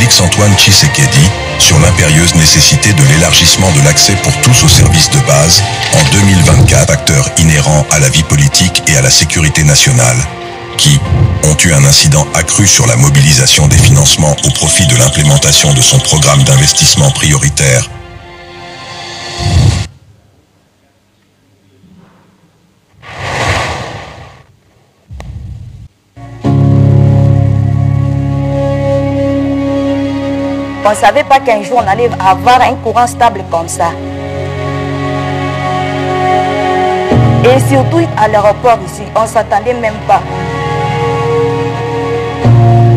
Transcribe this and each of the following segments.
Félix-Antoine Tshisekedi sur l'impérieuse nécessité de l'élargissement de l'accès pour tous aux services de base en 2024, facteurs inhérents à la vie politique et à la sécurité nationale, qui ont eu un incident accru sur la mobilisation des financements au profit de l'implémentation de son programme d'investissement prioritaire. On ne savait pas qu'un jour on allait avoir un courant stable comme ça. Et surtout à l'aéroport ici, on ne s'attendait même pas.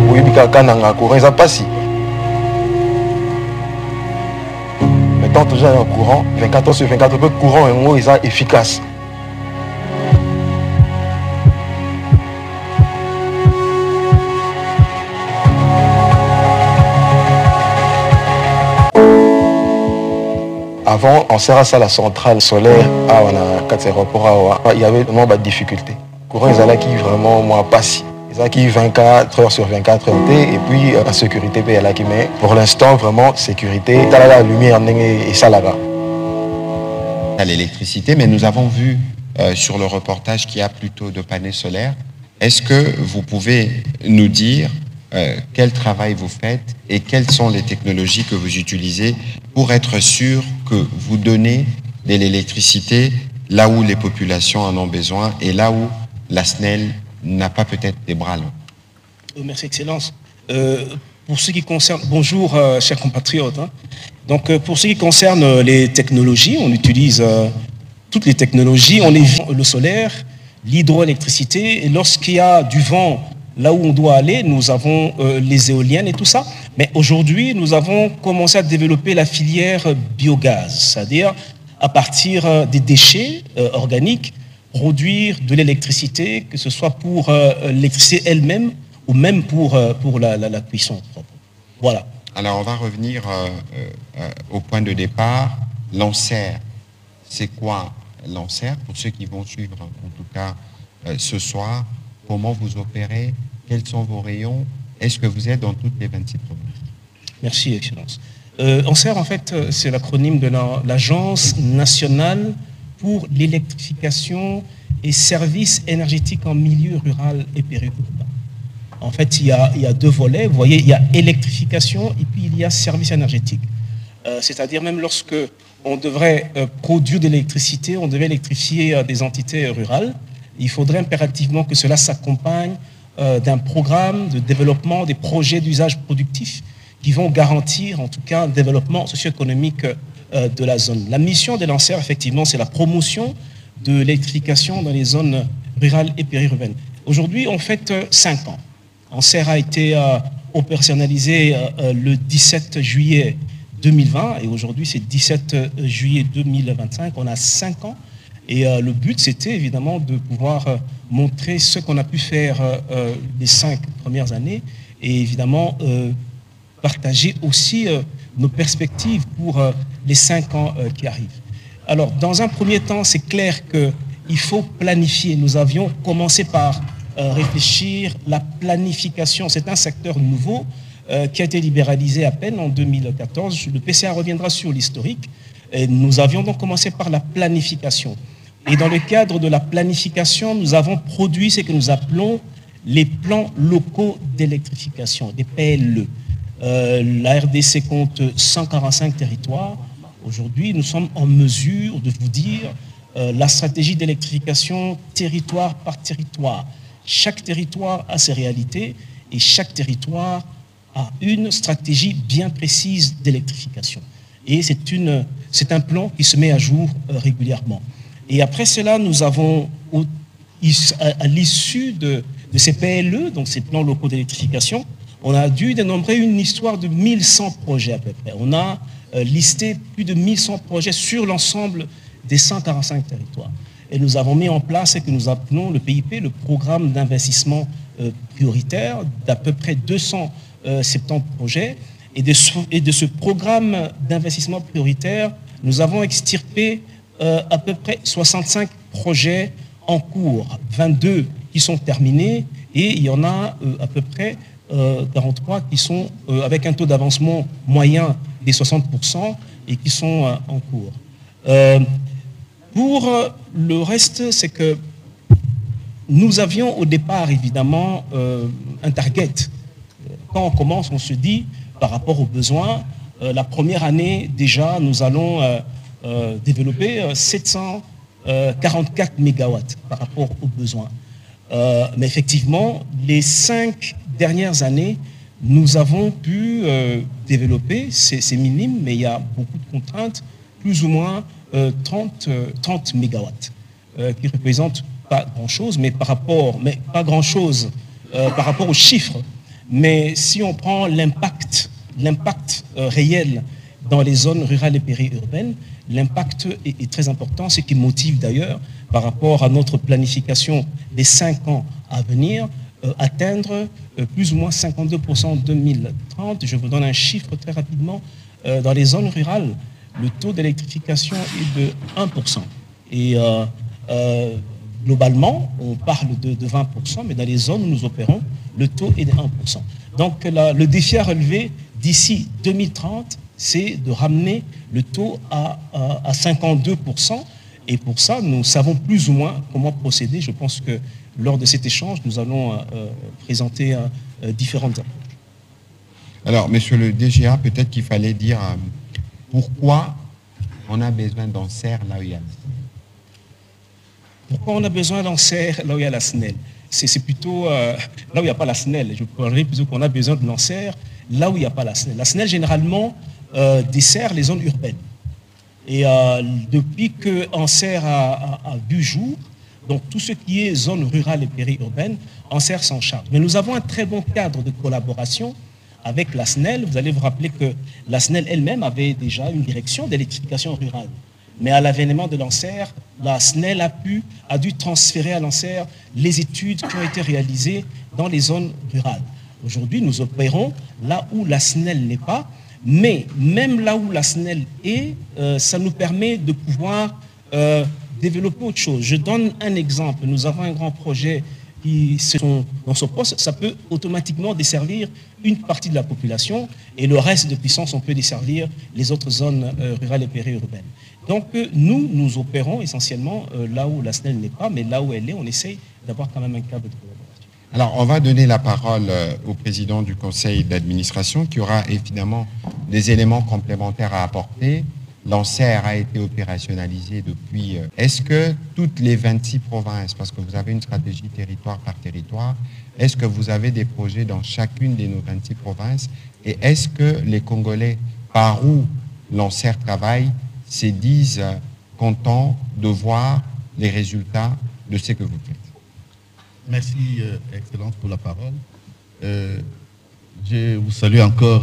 Oui, quand on a un courant, ça passe. Mettons toujours un courant, 24 heures sur 24 heures, le courant est efficace. Avant, on sert à ça la centrale solaire, on a 4 aéroports, il y avait vraiment des difficultés. Le courant, ils allaient qui vraiment moins passé. Ils allaient qui 24 heures sur 24 heures, et puis la sécurité, il y a qui mais pour l'instant, vraiment, sécurité, la lumière et ça là-bas. À l'électricité, mais nous avons vu sur le reportage qu'il y a plutôt de panneaux solaires. Est-ce que vous pouvez nous dire quel travail vous faites et quelles sont les technologies que vous utilisez pour être sûr que vous donnez de l'électricité là où les populations en ont besoin et là où la SNEL n'a pas peut-être des bras longs? Merci, Excellence. Pour ce qui concerne... Bonjour, chers compatriotes. Donc, pour ce qui concerne les technologies, on utilise toutes les technologies. On évite le solaire, l'hydroélectricité, et lorsqu'il y a du vent, là où on doit aller, nous avons les éoliennes et tout ça. Mais aujourd'hui, nous avons commencé à développer la filière biogaz, c'est-à-dire à partir des déchets organiques, produire de l'électricité, que ce soit pour l'électricité elle-même ou même pour la cuisson propre. Voilà. Alors, on va revenir au point de départ. Lancer, c'est quoi Lancer? Pour ceux qui vont suivre, en tout cas, ce soir, comment vous opérez? Quels sont vos rayons? Est-ce que vous êtes dans toutes les 26 provinces? Merci, Excellence. ANSER, en fait, c'est l'acronyme de l'Agence nationale pour l'électrification et services énergétiques en milieu rural et périurbain. En fait, il y a deux volets. Vous voyez, il y a électrification et puis il y a services énergétiques. C'est-à-dire même lorsque on devrait produire de l'électricité, on devait électrifier des entités rurales, il faudrait impérativement que cela s'accompagne d'un programme de développement des projets d'usage productif qui vont garantir en tout cas un développement socio-économique de la zone. La mission des lanceurs, effectivement, c'est la promotion de l'électrification dans les zones rurales et périurbaines. Aujourd'hui, on fête 5 ans. ANSER a été opérationnalisé le 17 juillet 2020 et aujourd'hui c'est 17 juillet 2025. On a 5 ans et le but c'était évidemment de pouvoir montrer ce qu'on a pu faire les 5 premières années et évidemment partager aussi nos perspectives pour les 5 ans qui arrivent. Alors dans un premier temps, c'est clair qu'il faut planifier. Nous avions commencé par réfléchir la planification. C'est un secteur nouveau qui a été libéralisé à peine en 2014. Le PCA reviendra sur l'historique. Nous avions donc commencé par la planification. Et dans le cadre de la planification, nous avons produit ce que nous appelons les plans locaux d'électrification, des PLE. La RDC compte 145 territoires. Aujourd'hui, nous sommes en mesure de vous dire la stratégie d'électrification territoire par territoire. Chaque territoire a ses réalités et chaque territoire a une stratégie bien précise d'électrification. Et c'est un plan qui se met à jour régulièrement. Et après cela, nous avons, à l'issue de ces PLE, donc ces plans locaux d'électrification, on a dû dénombrer une histoire de 1100 projets à peu près. On a listé plus de 1100 projets sur l'ensemble des 145 territoires. Et nous avons mis en place ce que nous appelons le PIP, le programme d'investissement prioritaire, d'à peu près 270 projets. Et de ce programme d'investissement prioritaire, nous avons extirpé à peu près 65 projets en cours, 22 qui sont terminés, et il y en a à peu près 43 qui sont avec un taux d'avancement moyen des 60% et qui sont en cours. Pour le reste, c'est que nous avions au départ, évidemment, un target. Quand on commence, on se dit, par rapport aux besoins, la première année, déjà, nous allons développer 744 mégawatts par rapport aux besoins. Mais effectivement, les 5 dernières années, nous avons pu développer, c'est minime, mais il y a beaucoup de contraintes, plus ou moins 30 mégawatts, qui représentent pas grand-chose, mais par rapport aux chiffres. Mais si on prend l'impact réel dans les zones rurales et périurbaines, l'impact est très important, ce qui motive d'ailleurs, par rapport à notre planification des 5 ans à venir, atteindre plus ou moins 52% en 2030. Je vous donne un chiffre très rapidement. Dans les zones rurales, le taux d'électrification est de 1%. Et globalement, on parle de 20%, mais dans les zones où nous opérons, le taux est de 1%. Donc le défi à relever d'ici 2030, c'est de ramener le taux à 52%. Et pour ça, nous savons plus ou moins comment procéder. Je pense que lors de cet échange, nous allons présenter différentes approches. Alors, monsieur le DGA, peut-être qu'il fallait dire pourquoi on a besoin d'en serre là où il y a la SNEL. Pourquoi on a besoin d'en serre là où il y a la SNEL? C'est plutôt là où il n'y a pas la SNEL. Je parlerai plutôt qu'on a besoin de l'en serre là où il n'y a pas la SNEL. La SNEL, généralement, dessert les zones urbaines. Et depuis que Anser a vu jour, donc tout ce qui est zone rurale et périurbaine, Anser s'en charge. Mais nous avons un très bon cadre de collaboration avec la SNEL. Vous allez vous rappeler que la SNEL elle-même avait déjà une direction d'électrification rurale. Mais à l'avènement de l'Anser, la SNEL a dû transférer à l'Anser les études qui ont été réalisées dans les zones rurales. Aujourd'hui, nous opérons là où la SNEL n'est pas. Mais même là où la SNEL est, ça nous permet de pouvoir développer autre chose. Je donne un exemple. Nous avons un grand projet qui, dans ce poste, ça peut automatiquement desservir une partie de la population et le reste de puissance, on peut desservir les autres zones rurales et périurbaines. Donc nous opérons essentiellement là où la SNEL n'est pas, mais là où elle est, on essaye d'avoir quand même un cadre de collaboration. Alors, on va donner la parole au président du conseil d'administration qui aura évidemment des éléments complémentaires à apporter. L'Anser a été opérationnalisé depuis... Est-ce que toutes les 26 provinces, parce que vous avez une stratégie territoire par territoire, est-ce que vous avez des projets dans chacune de nos 26 provinces? Et est-ce que les Congolais, par où l'Anser travaille, se disent contents de voir les résultats de ce que vous faites? Merci, Excellence, pour la parole. Je vous salue encore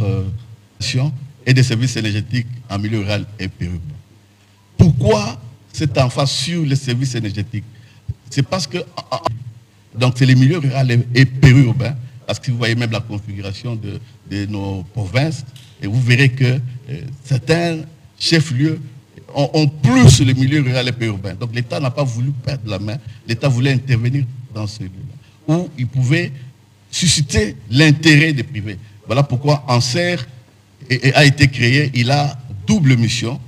et des services énergétiques en milieu rural et périurbain. Pourquoi cette emphase sur les services énergétiques? C'est parce que donc c'est les milieux ruraux et périurbains, parce que vous voyez même la configuration de nos provinces, et vous verrez que certains chefs-lieux ont plus le milieu rural et périurbain. Donc l'État n'a pas voulu perdre la main, l'État voulait intervenir dans celui-là, où il pouvait susciter l'intérêt des privés. Voilà pourquoi Anser a été créé. Il a double mission,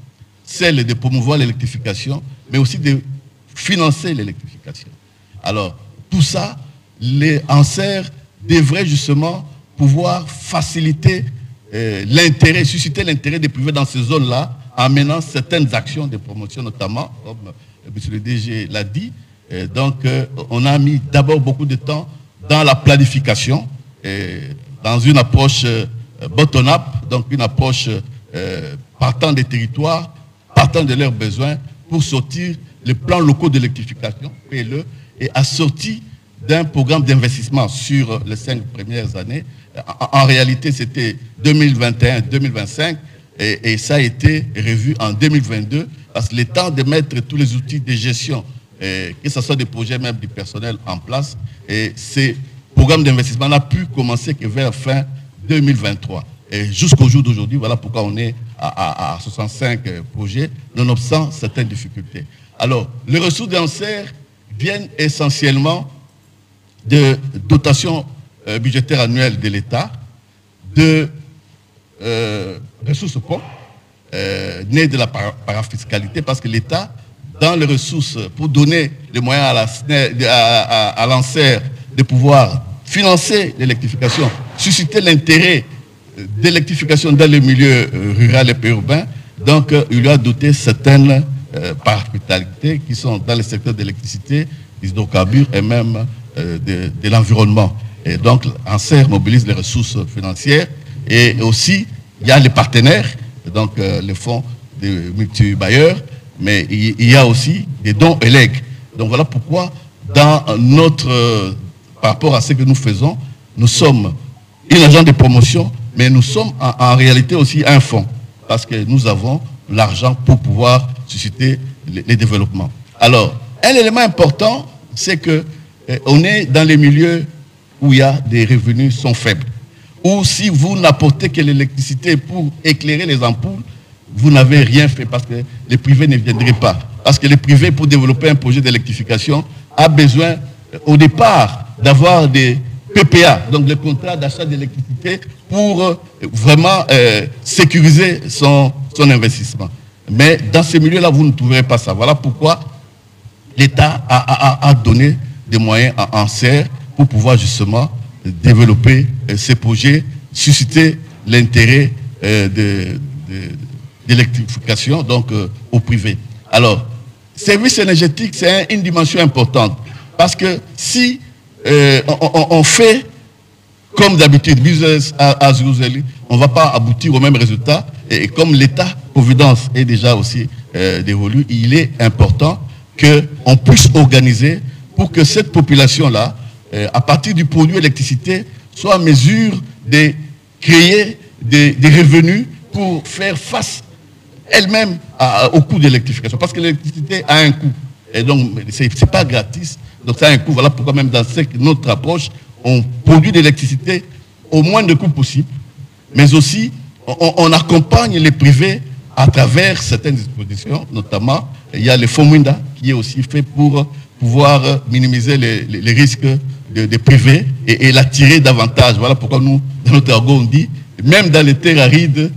celle de promouvoir l'électrification, mais aussi de financer l'électrification. Alors, tout ça, les Anser devraient justement pouvoir faciliter l'intérêt, susciter l'intérêt des privés dans ces zones-là, en menant certaines actions de promotion, notamment, comme M. le DG l'a dit. Donc, on a mis d'abord beaucoup de temps dans la planification, dans une approche bottom-up, donc une approche partant des territoires, partant de leurs besoins, pour sortir les plans locaux d'électrification, PLE, et assorti d'un programme d'investissement sur les 5 premières années. En réalité, c'était 2021-2025, et ça a été revu en 2022, parce que le temps de mettre tous les outils de gestion, que ce soit des projets même du personnel en place, et ces programmes d'investissement n'a pu commencer que vers fin 2023. Et jusqu'au jour d'aujourd'hui, voilà pourquoi on est à 65 projets, nonobstant certaines difficultés. Alors, les ressources d'Anser viennent essentiellement de dotations budgétaire annuel de l'État de ressources propres nées de la parafiscalité, parce que l'État, dans les ressources, pour donner les moyens à l'ANSER de pouvoir financer l'électrification, susciter l'intérêt d'électrification dans les milieux rural et périurbains, donc il lui a doté certaines parafiscalités qui sont dans le secteur de l'électricité, des hydrocarbures et même de l'environnement. Et donc, l'ANSER mobilise les ressources financières et aussi, il y a les partenaires, donc les fonds de multi-bailleurs, mais il y a aussi des dons et legs. Donc voilà pourquoi, dans par rapport à ce que nous faisons, nous sommes une agence de promotion, mais nous sommes en réalité aussi un fonds, parce que nous avons l'argent pour pouvoir susciter les développements. Alors, un élément important, c'est que on est dans les milieux où il y a des revenus sont faibles. Ou si vous n'apportez que l'électricité pour éclairer les ampoules, vous n'avez rien fait parce que les privés ne viendraient pas. Parce que les privés, pour développer un projet d'électrification, a besoin au départ d'avoir des PPA, donc le contrat d'achat d'électricité, pour vraiment sécuriser son investissement. Mais dans ces milieux-là, vous ne trouverez pas ça. Voilà pourquoi l'État a donné des moyens à ANSER pour pouvoir justement développer ces projets, susciter l'intérêt d'électrification donc au privé. Alors, service énergétique, c'est une dimension importante parce que si on fait comme d'habitude, business as usual, on ne va pas aboutir au même résultat. Et comme l'État-providence est déjà aussi dévolu, il est important qu'on puisse organiser pour que cette population-là, à partir du produit électricité, soit en mesure de créer des revenus pour faire face elle-même au coût de l'électrification. Parce que l'électricité a un coût. Et donc, ce n'est pas gratis. Donc, ça a un coût. Voilà pourquoi même dans notre approche, on produit de l'électricité au moindre coût possible. Mais aussi, on accompagne les privés à travers certaines dispositions. Notamment, il y a le fonds Mwinda qui est aussi fait pour pouvoir minimiser les risques des privés et l'attirer davantage. Voilà pourquoi nous, dans notre argot, on dit, même dans les terres arides,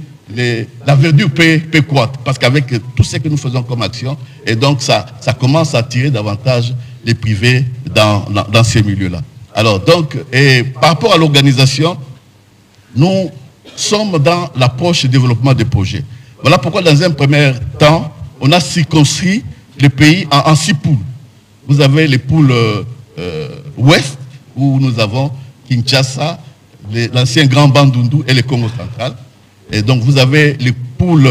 la verdure peut croître. Parce qu'avec tout ce que nous faisons comme action, et donc ça commence à attirer davantage les privés dans ces milieux-là. Alors donc, et par rapport à l'organisation, nous sommes dans l'approche du développement des projets. Voilà pourquoi dans un premier temps, on a circonscrit le pays en 6 poules. Vous avez les poules ouest, où nous avons Kinshasa, l'ancien Grand Bandundu et le Congo central. Et donc vous avez les poules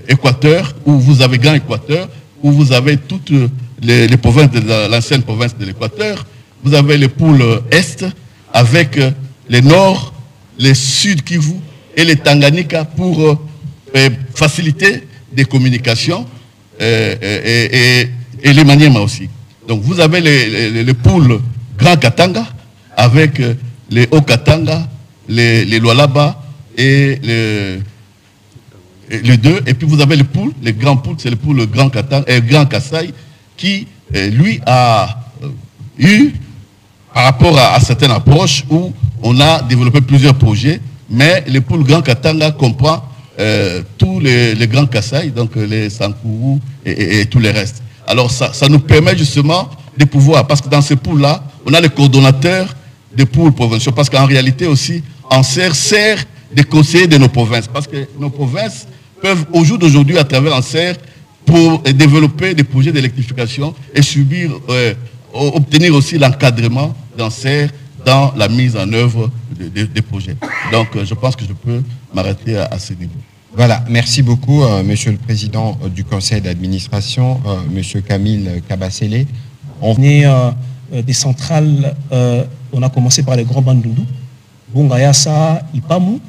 Équateur, où vous avez Grand Équateur, où vous avez toutes les provinces de l'ancienne province de l'Équateur. Vous avez les poules Est, avec les Nord, les Sud Kivu et les Tanganyika pour faciliter des communications et les Maniema aussi. Donc vous avez les poules Grand Katanga avec les Haut Katanga, les Lualaba et les deux. Et puis vous avez les poules, les grands poules, c'est les poules Grand Katanga et Grand Kasaï qui, lui, a eu, par rapport à certaines approches où on a développé plusieurs projets, mais les poules Grand Katanga comprend tous les grands Kasaï, donc les Sankourou et tous les restes. Alors ça nous permet justement de pouvoir, parce que dans ces poules-là, on a les coordonnateurs des poules provinciaux, parce qu'en réalité aussi, ANSER sert de conseiller de nos provinces, parce que nos provinces peuvent au jour d'aujourd'hui, à travers ANSER, pour développer des projets d'électrification et obtenir aussi l'encadrement d'ANSER dans la mise en œuvre des projets. Donc je pense que je peux m'arrêter à ce niveau. Voilà, merci beaucoup, Monsieur le Président du Conseil d'administration, Monsieur Camille Kabasele. On est des centrales, on a commencé par les Grands Bandundu, Bongayasa, Ipamu.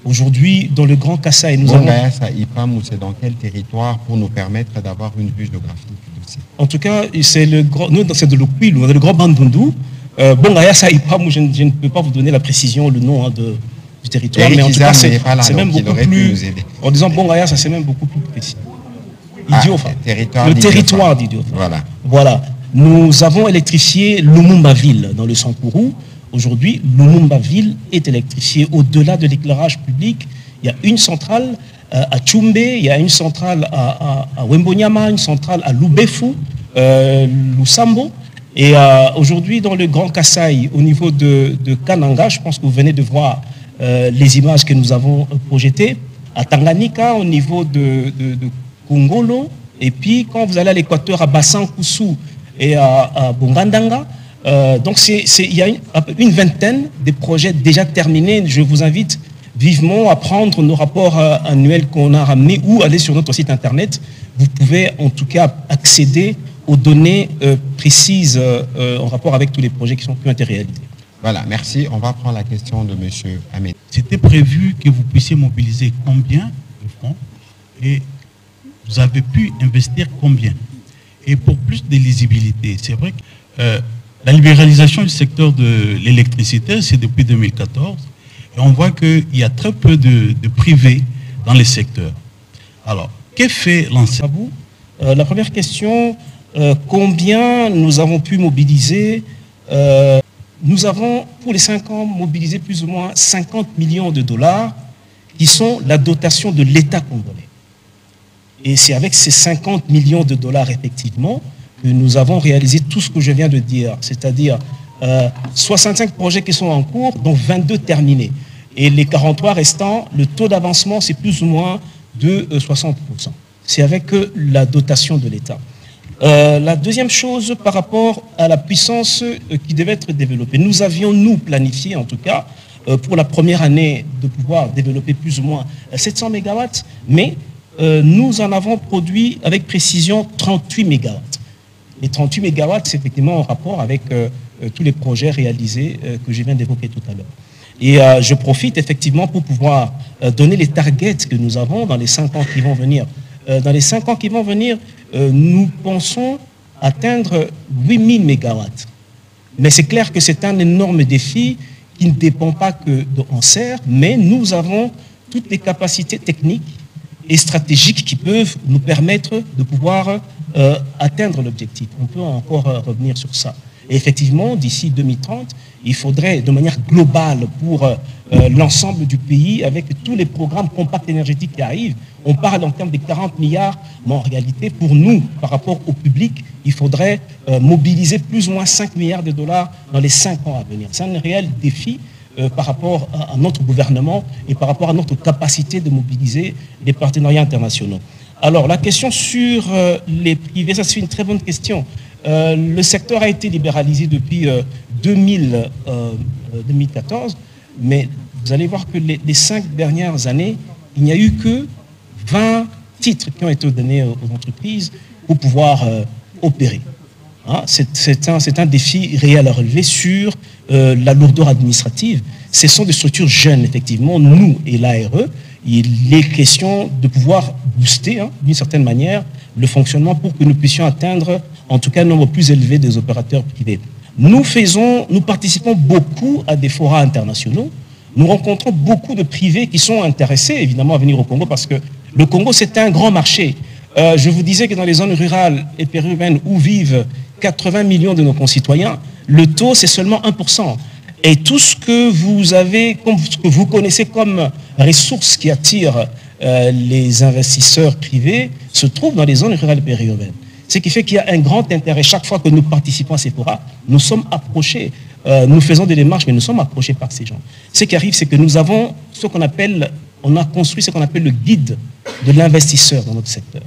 Aujourd'hui, dans le Grand Kasaï, nous avons... Bongayasa, Ipamu, c'est dans quel territoire pour nous permettre d'avoir une vue géographique du dossier? En tout cas, c'est le grand... Nous, c'est de l'Okwilu, on a le Grand Bandundu. Bongayasa, Ipamu, je ne peux pas vous donner la précision, le nom du territoire, Eric mais en tout cas, c'est même beaucoup plus... En disant Bongayasa, c'est même beaucoup plus précis. Idiofa. Le territoire d'Idiofa. Voilà. Voilà. Nous avons électrifié Lumumba ville dans le Sankourou. Aujourd'hui, Lumumba-Ville est électrifiée. Au-delà de l'éclairage public, il y a une centrale à Tchumbe, il y a une centrale à Wembonyama, une centrale à Lubefu, Lusambo. Et aujourd'hui, dans le Grand Kasaï, au niveau de Kananga, je pense que vous venez de voir les images que nous avons projetées. À Tanganyika, au niveau de Kongolo, et puis quand vous allez à l'équateur, à Bassan-Koussou et à Bongandanga, donc il y a une vingtaine de projets déjà terminés. Je vous invite vivement à prendre nos rapports annuels qu'on a ramenés ou aller sur notre site internet. Vous pouvez en tout cas accéder aux données précises en rapport avec tous les projets qui ont été réalisés. Voilà, merci. On va prendre la question de M. Ahmed. C'était prévu que vous puissiez mobiliser combien de fonds et vous avez pu investir combien? Et pour plus de lisibilité, c'est vrai que la libéralisation du secteur de l'électricité, c'est depuis 2014. Et on voit qu'il y a très peu de privés dans les secteurs. Alors, qu'est fait l'ensemble? La première question, combien nous avons pu mobiliser? Nous avons, pour les 5 ans, mobilisé plus ou moins 50 millions de dollars qui sont la dotation de l'État congolais. Et c'est avec ces 50 millions de dollars, effectivement, que nous avons réalisé tout ce que je viens de dire, c'est-à-dire 65 projets qui sont en cours, dont 22 terminés. Et les 43 restants, le taux d'avancement, c'est plus ou moins de 60%. C'est avec la dotation de l'État. La deuxième chose, par rapport à la puissance qui devait être développée, nous avions, nous, planifié, en tout cas, pour la première année, de pouvoir développer plus ou moins 700 MW, mais nous en avons produit avec précision 38 MW. Les 38 MW, c'est effectivement en rapport avec tous les projets réalisés que je viens d'évoquer tout à l'heure. Et je profite effectivement pour pouvoir donner les targets que nous avons dans les 5 ans qui vont venir. Dans les 5 ans qui vont venir, nous pensons atteindre 8000 MW. Mais c'est clair que c'est un énorme défi qui ne dépend pas que de Anser, mais nous avons toutes les capacités techniques et stratégiques qui peuvent nous permettre de pouvoir atteindre l'objectif. On peut encore revenir sur ça. Et effectivement, d'ici 2030, il faudrait, de manière globale pour l'ensemble du pays, avec tous les programmes compacts énergétiques qui arrivent, on parle en termes de 40 milliards, mais en réalité, pour nous, par rapport au public, il faudrait mobiliser plus ou moins 5 milliards de dollars dans les 5 ans à venir. C'est un réel défi par rapport à notre gouvernement et par rapport à notre capacité de mobiliser les partenariats internationaux. Alors, la question sur les privés, ça c'est une très bonne question. Le secteur a été libéralisé depuis 2014, mais vous allez voir que les 5 dernières années, il n'y a eu que 20 titres qui ont été donnés aux entreprises pour pouvoir opérer. Hein, c'est un défi réel à relever sur la lourdeur administrative. Ce sont des structures jeunes, effectivement, nous et l'ARE. Il est question de pouvoir booster, hein, d'une certaine manière, le fonctionnement pour que nous puissions atteindre, en tout cas, un nombre plus élevé des opérateurs privés. Nous participons beaucoup à des forats internationaux. Nous rencontrons beaucoup de privés qui sont intéressés, évidemment, à venir au Congo, parce que le Congo, c'est un grand marché. Je vous disais que dans les zones rurales et périurbaines où vivent 80 millions de nos concitoyens, le taux, c'est seulement 1%. Et tout ce que vous avez, ce que vous connaissez comme ressources qui attirent les investisseurs privés, se trouve dans les zones rurales et périurbaines. Ce qui fait qu'il y a un grand intérêt. Chaque fois que nous participons à ces forats, nous sommes approchés. Nous faisons des démarches, mais nous sommes approchés par ces gens. Ce qui arrive, c'est que nous avons ce qu'on appelle, on a construit ce qu'on appelle le guide de l'investisseur dans notre secteur.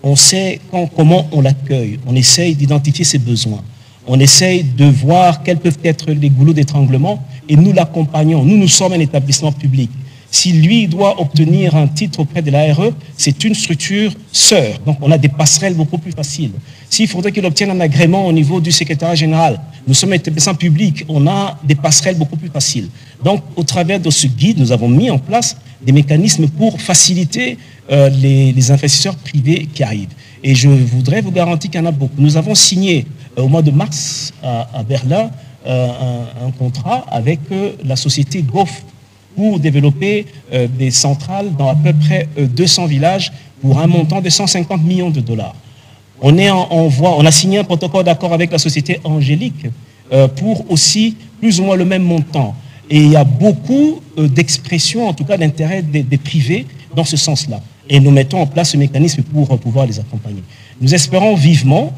On sait comment on l'accueille, on essaye d'identifier ses besoins, on essaye de voir quels peuvent être les goulots d'étranglement et nous l'accompagnons. Nous sommes un établissement public. Si lui doit obtenir un titre auprès de l'ARE, c'est une structure sœur. Donc on a des passerelles beaucoup plus faciles. S'il faudrait qu'il obtienne un agrément au niveau du secrétariat général, nous sommes un établissement public, on a des passerelles beaucoup plus faciles. Donc au travers de ce guide, nous avons mis en place des mécanismes pour faciliter les investisseurs privés qui arrivent. Et je voudrais vous garantir qu'il y en a beaucoup. Nous avons signé au mois de mars à Berlin un contrat avec la société GOF pour développer des centrales dans à peu près 200 villages pour un montant de 150 millions de dollars. On a signé un protocole d'accord avec la société Angélique pour aussi plus ou moins le même montant. Et il y a beaucoup d'expressions, en tout cas d'intérêt des privés dans ce sens-là. Et nous mettons en place ce mécanisme pour pouvoir les accompagner. Nous espérons vivement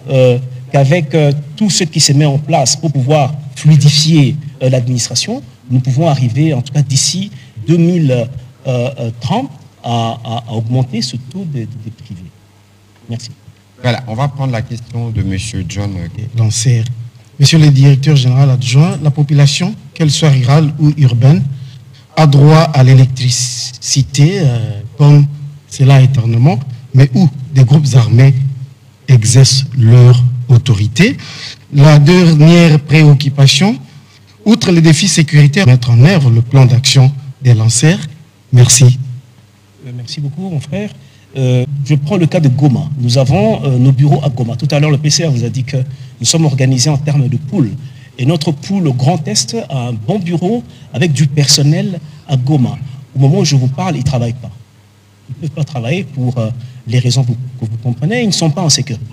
qu'avec tout ce qui se met en place pour pouvoir fluidifier l'administration, nous pouvons arriver, en tout cas d'ici 2030, à augmenter ce taux des privés. Merci. Voilà, on va prendre la question de M. John Lancer. Monsieur le directeur général adjoint, la population, qu'elle soit rurale ou urbaine, a droit à l'électricité, comme cela éternellement, mais où des groupes armés exercent leur autorité. La dernière préoccupation, outre les défis sécuritaires, mettre en œuvre le plan d'action des lanceurs. Merci. Merci beaucoup, mon frère. Je prends le cas de Goma. Nous avons nos bureaux à Goma. Tout à l'heure, le PCA vous a dit que nous sommes organisés en termes de pool. Et notre pool au Grand Est a un bon bureau avec du personnel à Goma. Au moment où je vous parle, ils ne travaillent pas. Ils ne peuvent pas travailler pour les raisons que vous comprenez. Ils ne sont pas en sécurité.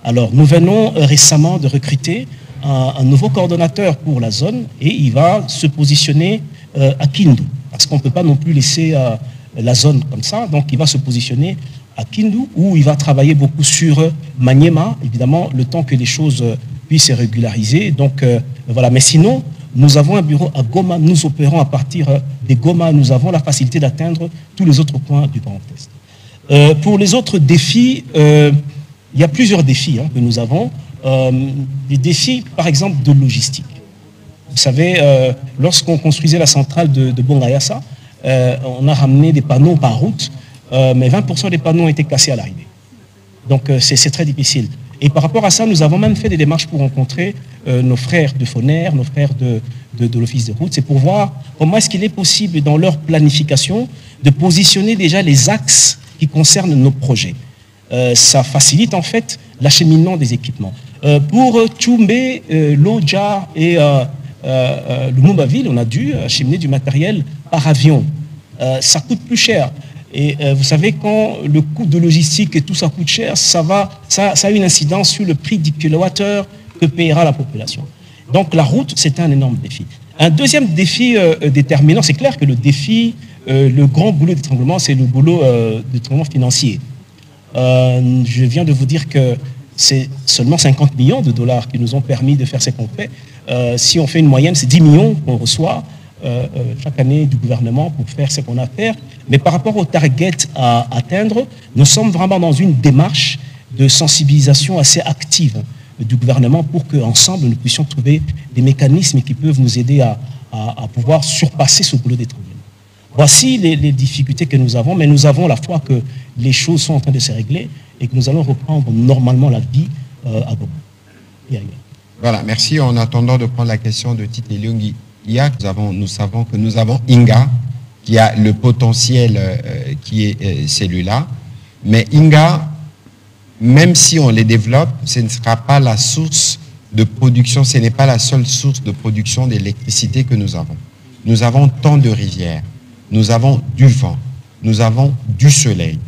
Alors, nous venons récemment de recruter un nouveau coordonnateur pour la zone et il va se positionner à Kindu. Parce qu'on ne peut pas non plus laisser la zone comme ça. Donc, il va se positionner à Kindu où il va travailler beaucoup sur Maniema, évidemment, le temps que les choses puissent se régulariser. Donc, voilà. Mais sinon, nous avons un bureau à Goma. Nous opérons à partir de Goma. Nous avons la facilité d'atteindre tous les autres points du Grand Est. Pour les autres défis, il y a plusieurs défis que nous avons. Des défis, par exemple, de logistique. Vous savez, lorsqu'on construisait la centrale de Bongayasa, on a ramené des panneaux par route, mais 20% des panneaux ont été cassés à l'arrivée. Donc c'est très difficile. Et par rapport à ça, nous avons même fait des démarches pour rencontrer nos frères de Foner, nos frères de l'Office de route. C'est pour voir comment est-ce qu'il est possible, dans leur planification, de positionner déjà les axes qui concernent nos projets. Ça facilite en fait l'acheminement des équipements. Pour Tchoumbe, Lodja et Lumumba-Ville, on a dû acheminer du matériel par avion. Ça coûte plus cher. Et vous savez, quand le coût de logistique et tout ça coûte cher, ça a une incidence sur le prix du kilowattheure que paiera la population. Donc la route, c'est un énorme défi. Un deuxième défi déterminant, c'est clair que le défi, le grand boulot d'étranglement, c'est le boulot d'étranglement financier. Je viens de vous dire que c'est seulement 50 millions de dollars qui nous ont permis de faire ce qu'on fait. Si on fait une moyenne, c'est 10 millions qu'on reçoit chaque année du gouvernement pour faire ce qu'on a à faire. Mais par rapport au target à atteindre, nous sommes vraiment dans une démarche de sensibilisation assez active du gouvernement pour qu'ensemble, nous puissions trouver des mécanismes qui peuvent nous aider à pouvoir surpasser ce boulot d'étranglement. Voici les difficultés que nous avons, mais nous avons la foi que les choses sont en train de se régler et que nous allons reprendre normalement la vie à Goma et ailleurs. Voilà, merci. En attendant de prendre la question de Tite Lyungi, nous savons que nous avons Inga, qui a le potentiel qui est celui-là. Mais Inga, même si on les développe, ce ne sera pas la source de production, ce n'est pas la seule source de production d'électricité que nous avons. Nous avons tant de rivières, nous avons du vent, nous avons du soleil.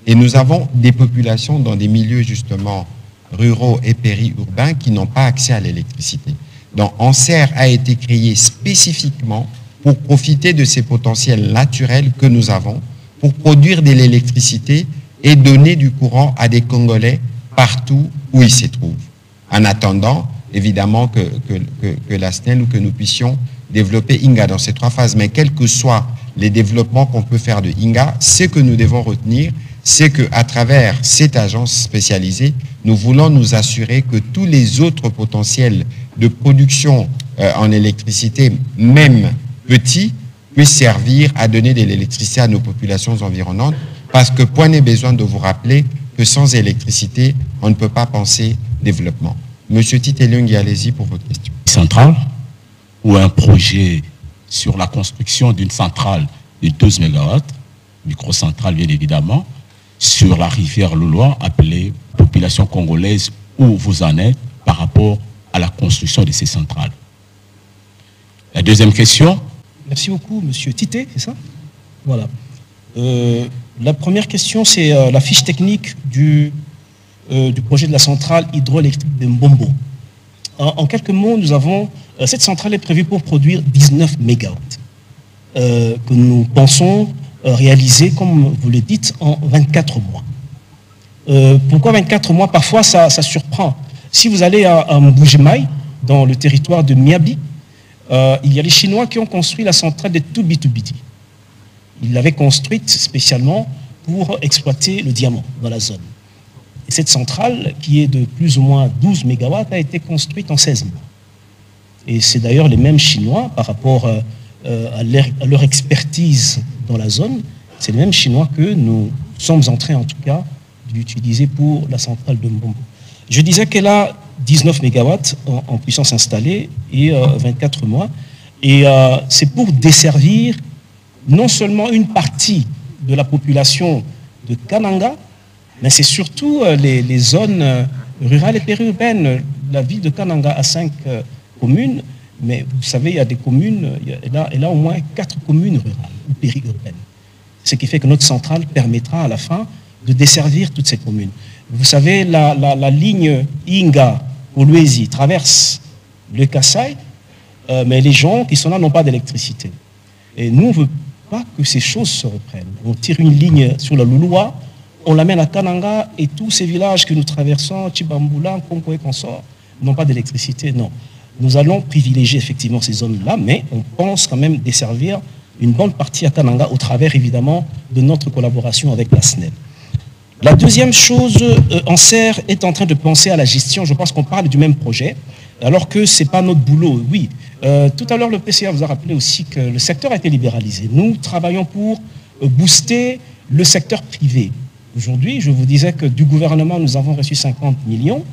Et nous avons des populations dans des milieux justement ruraux et périurbains qui n'ont pas accès à l'électricité. Donc Anser a été créé spécifiquement pour profiter de ces potentiels naturels que nous avons, pour produire de l'électricité et donner du courant à des Congolais partout où ils se trouvent. En attendant, évidemment, que la SNEL ou que nous puissions développer Inga dans ces trois phases. Mais quels que soient les développements qu'on peut faire de Inga, ce que nous devons retenir, c'est qu'à travers cette agence spécialisée, nous voulons nous assurer que tous les autres potentiels de production en électricité, même petits, puissent servir à donner de l'électricité à nos populations environnantes. Parce que point n'est besoin de vous rappeler que sans électricité, on ne peut pas penser développement. Monsieur Tite Lyungi, allez-y pour votre question. Centrale ou un projet sur la construction d'une centrale de 12 MW, microcentrale bien évidemment, sur la rivière Loloa, appelée population congolaise, où vous en êtes par rapport à la construction de ces centrales. La deuxième question. Merci beaucoup, monsieur Tite, c'est ça? Voilà. La première question, c'est la fiche technique du projet de la centrale hydroélectrique de Mbombo. En quelques mots, nous avons, cette centrale est prévue pour produire 19 mégawatts que nous pensons réaliser, comme vous le dites, en 24 mois. Pourquoi 24 mois? Parfois, ça surprend. Si vous allez à Mbujimaï, dans le territoire de Miabi, il y a les Chinois qui ont construit la centrale de Tubitubidi. Ils l'avaient construite spécialement pour exploiter le diamant dans la zone. Et cette centrale, qui est de plus ou moins 12 mégawatts, a été construite en 16 mois. Et c'est d'ailleurs les mêmes Chinois, par rapport à leur expertise dans la zone, c'est les mêmes Chinois que nous sommes en train, en tout cas, d'utiliser pour la centrale de Mbombo. Je disais qu'elle a 19 mégawatts en puissance installée et 24 mois. Et c'est pour desservir non seulement une partie de la population de Kananga, mais c'est surtout les zones rurales et périurbaines. La ville de Kananga a 5 communes, mais vous savez, il y a des communes, elle a au moins 4 communes rurales ou périurbaines. Ce qui fait que notre centrale permettra à la fin de desservir toutes ces communes. Vous savez, la ligne Inga-Kolwezi traverse le Kasaï, mais les gens qui sont là n'ont pas d'électricité. Et nous, on ne veut pas que ces choses se reprennent. On tire une ligne sur la Louloua, on l'amène à Kananga, et tous ces villages que nous traversons, Chibambula, Konko et consorts, n'ont pas d'électricité. Non. Nous allons privilégier effectivement ces zones-là, mais on pense quand même desservir une bonne partie à Kananga au travers évidemment de notre collaboration avec la SNEL. La deuxième chose, Anser est en train de penser à la gestion. Je pense qu'on parle du même projet, alors que ce n'est pas notre boulot. Oui, tout à l'heure, le PCA vous a rappelé aussi que le secteur a été libéralisé. Nous travaillons pour booster le secteur privé. Aujourd'hui, je vous disais que du gouvernement, nous avons reçu 50 millions,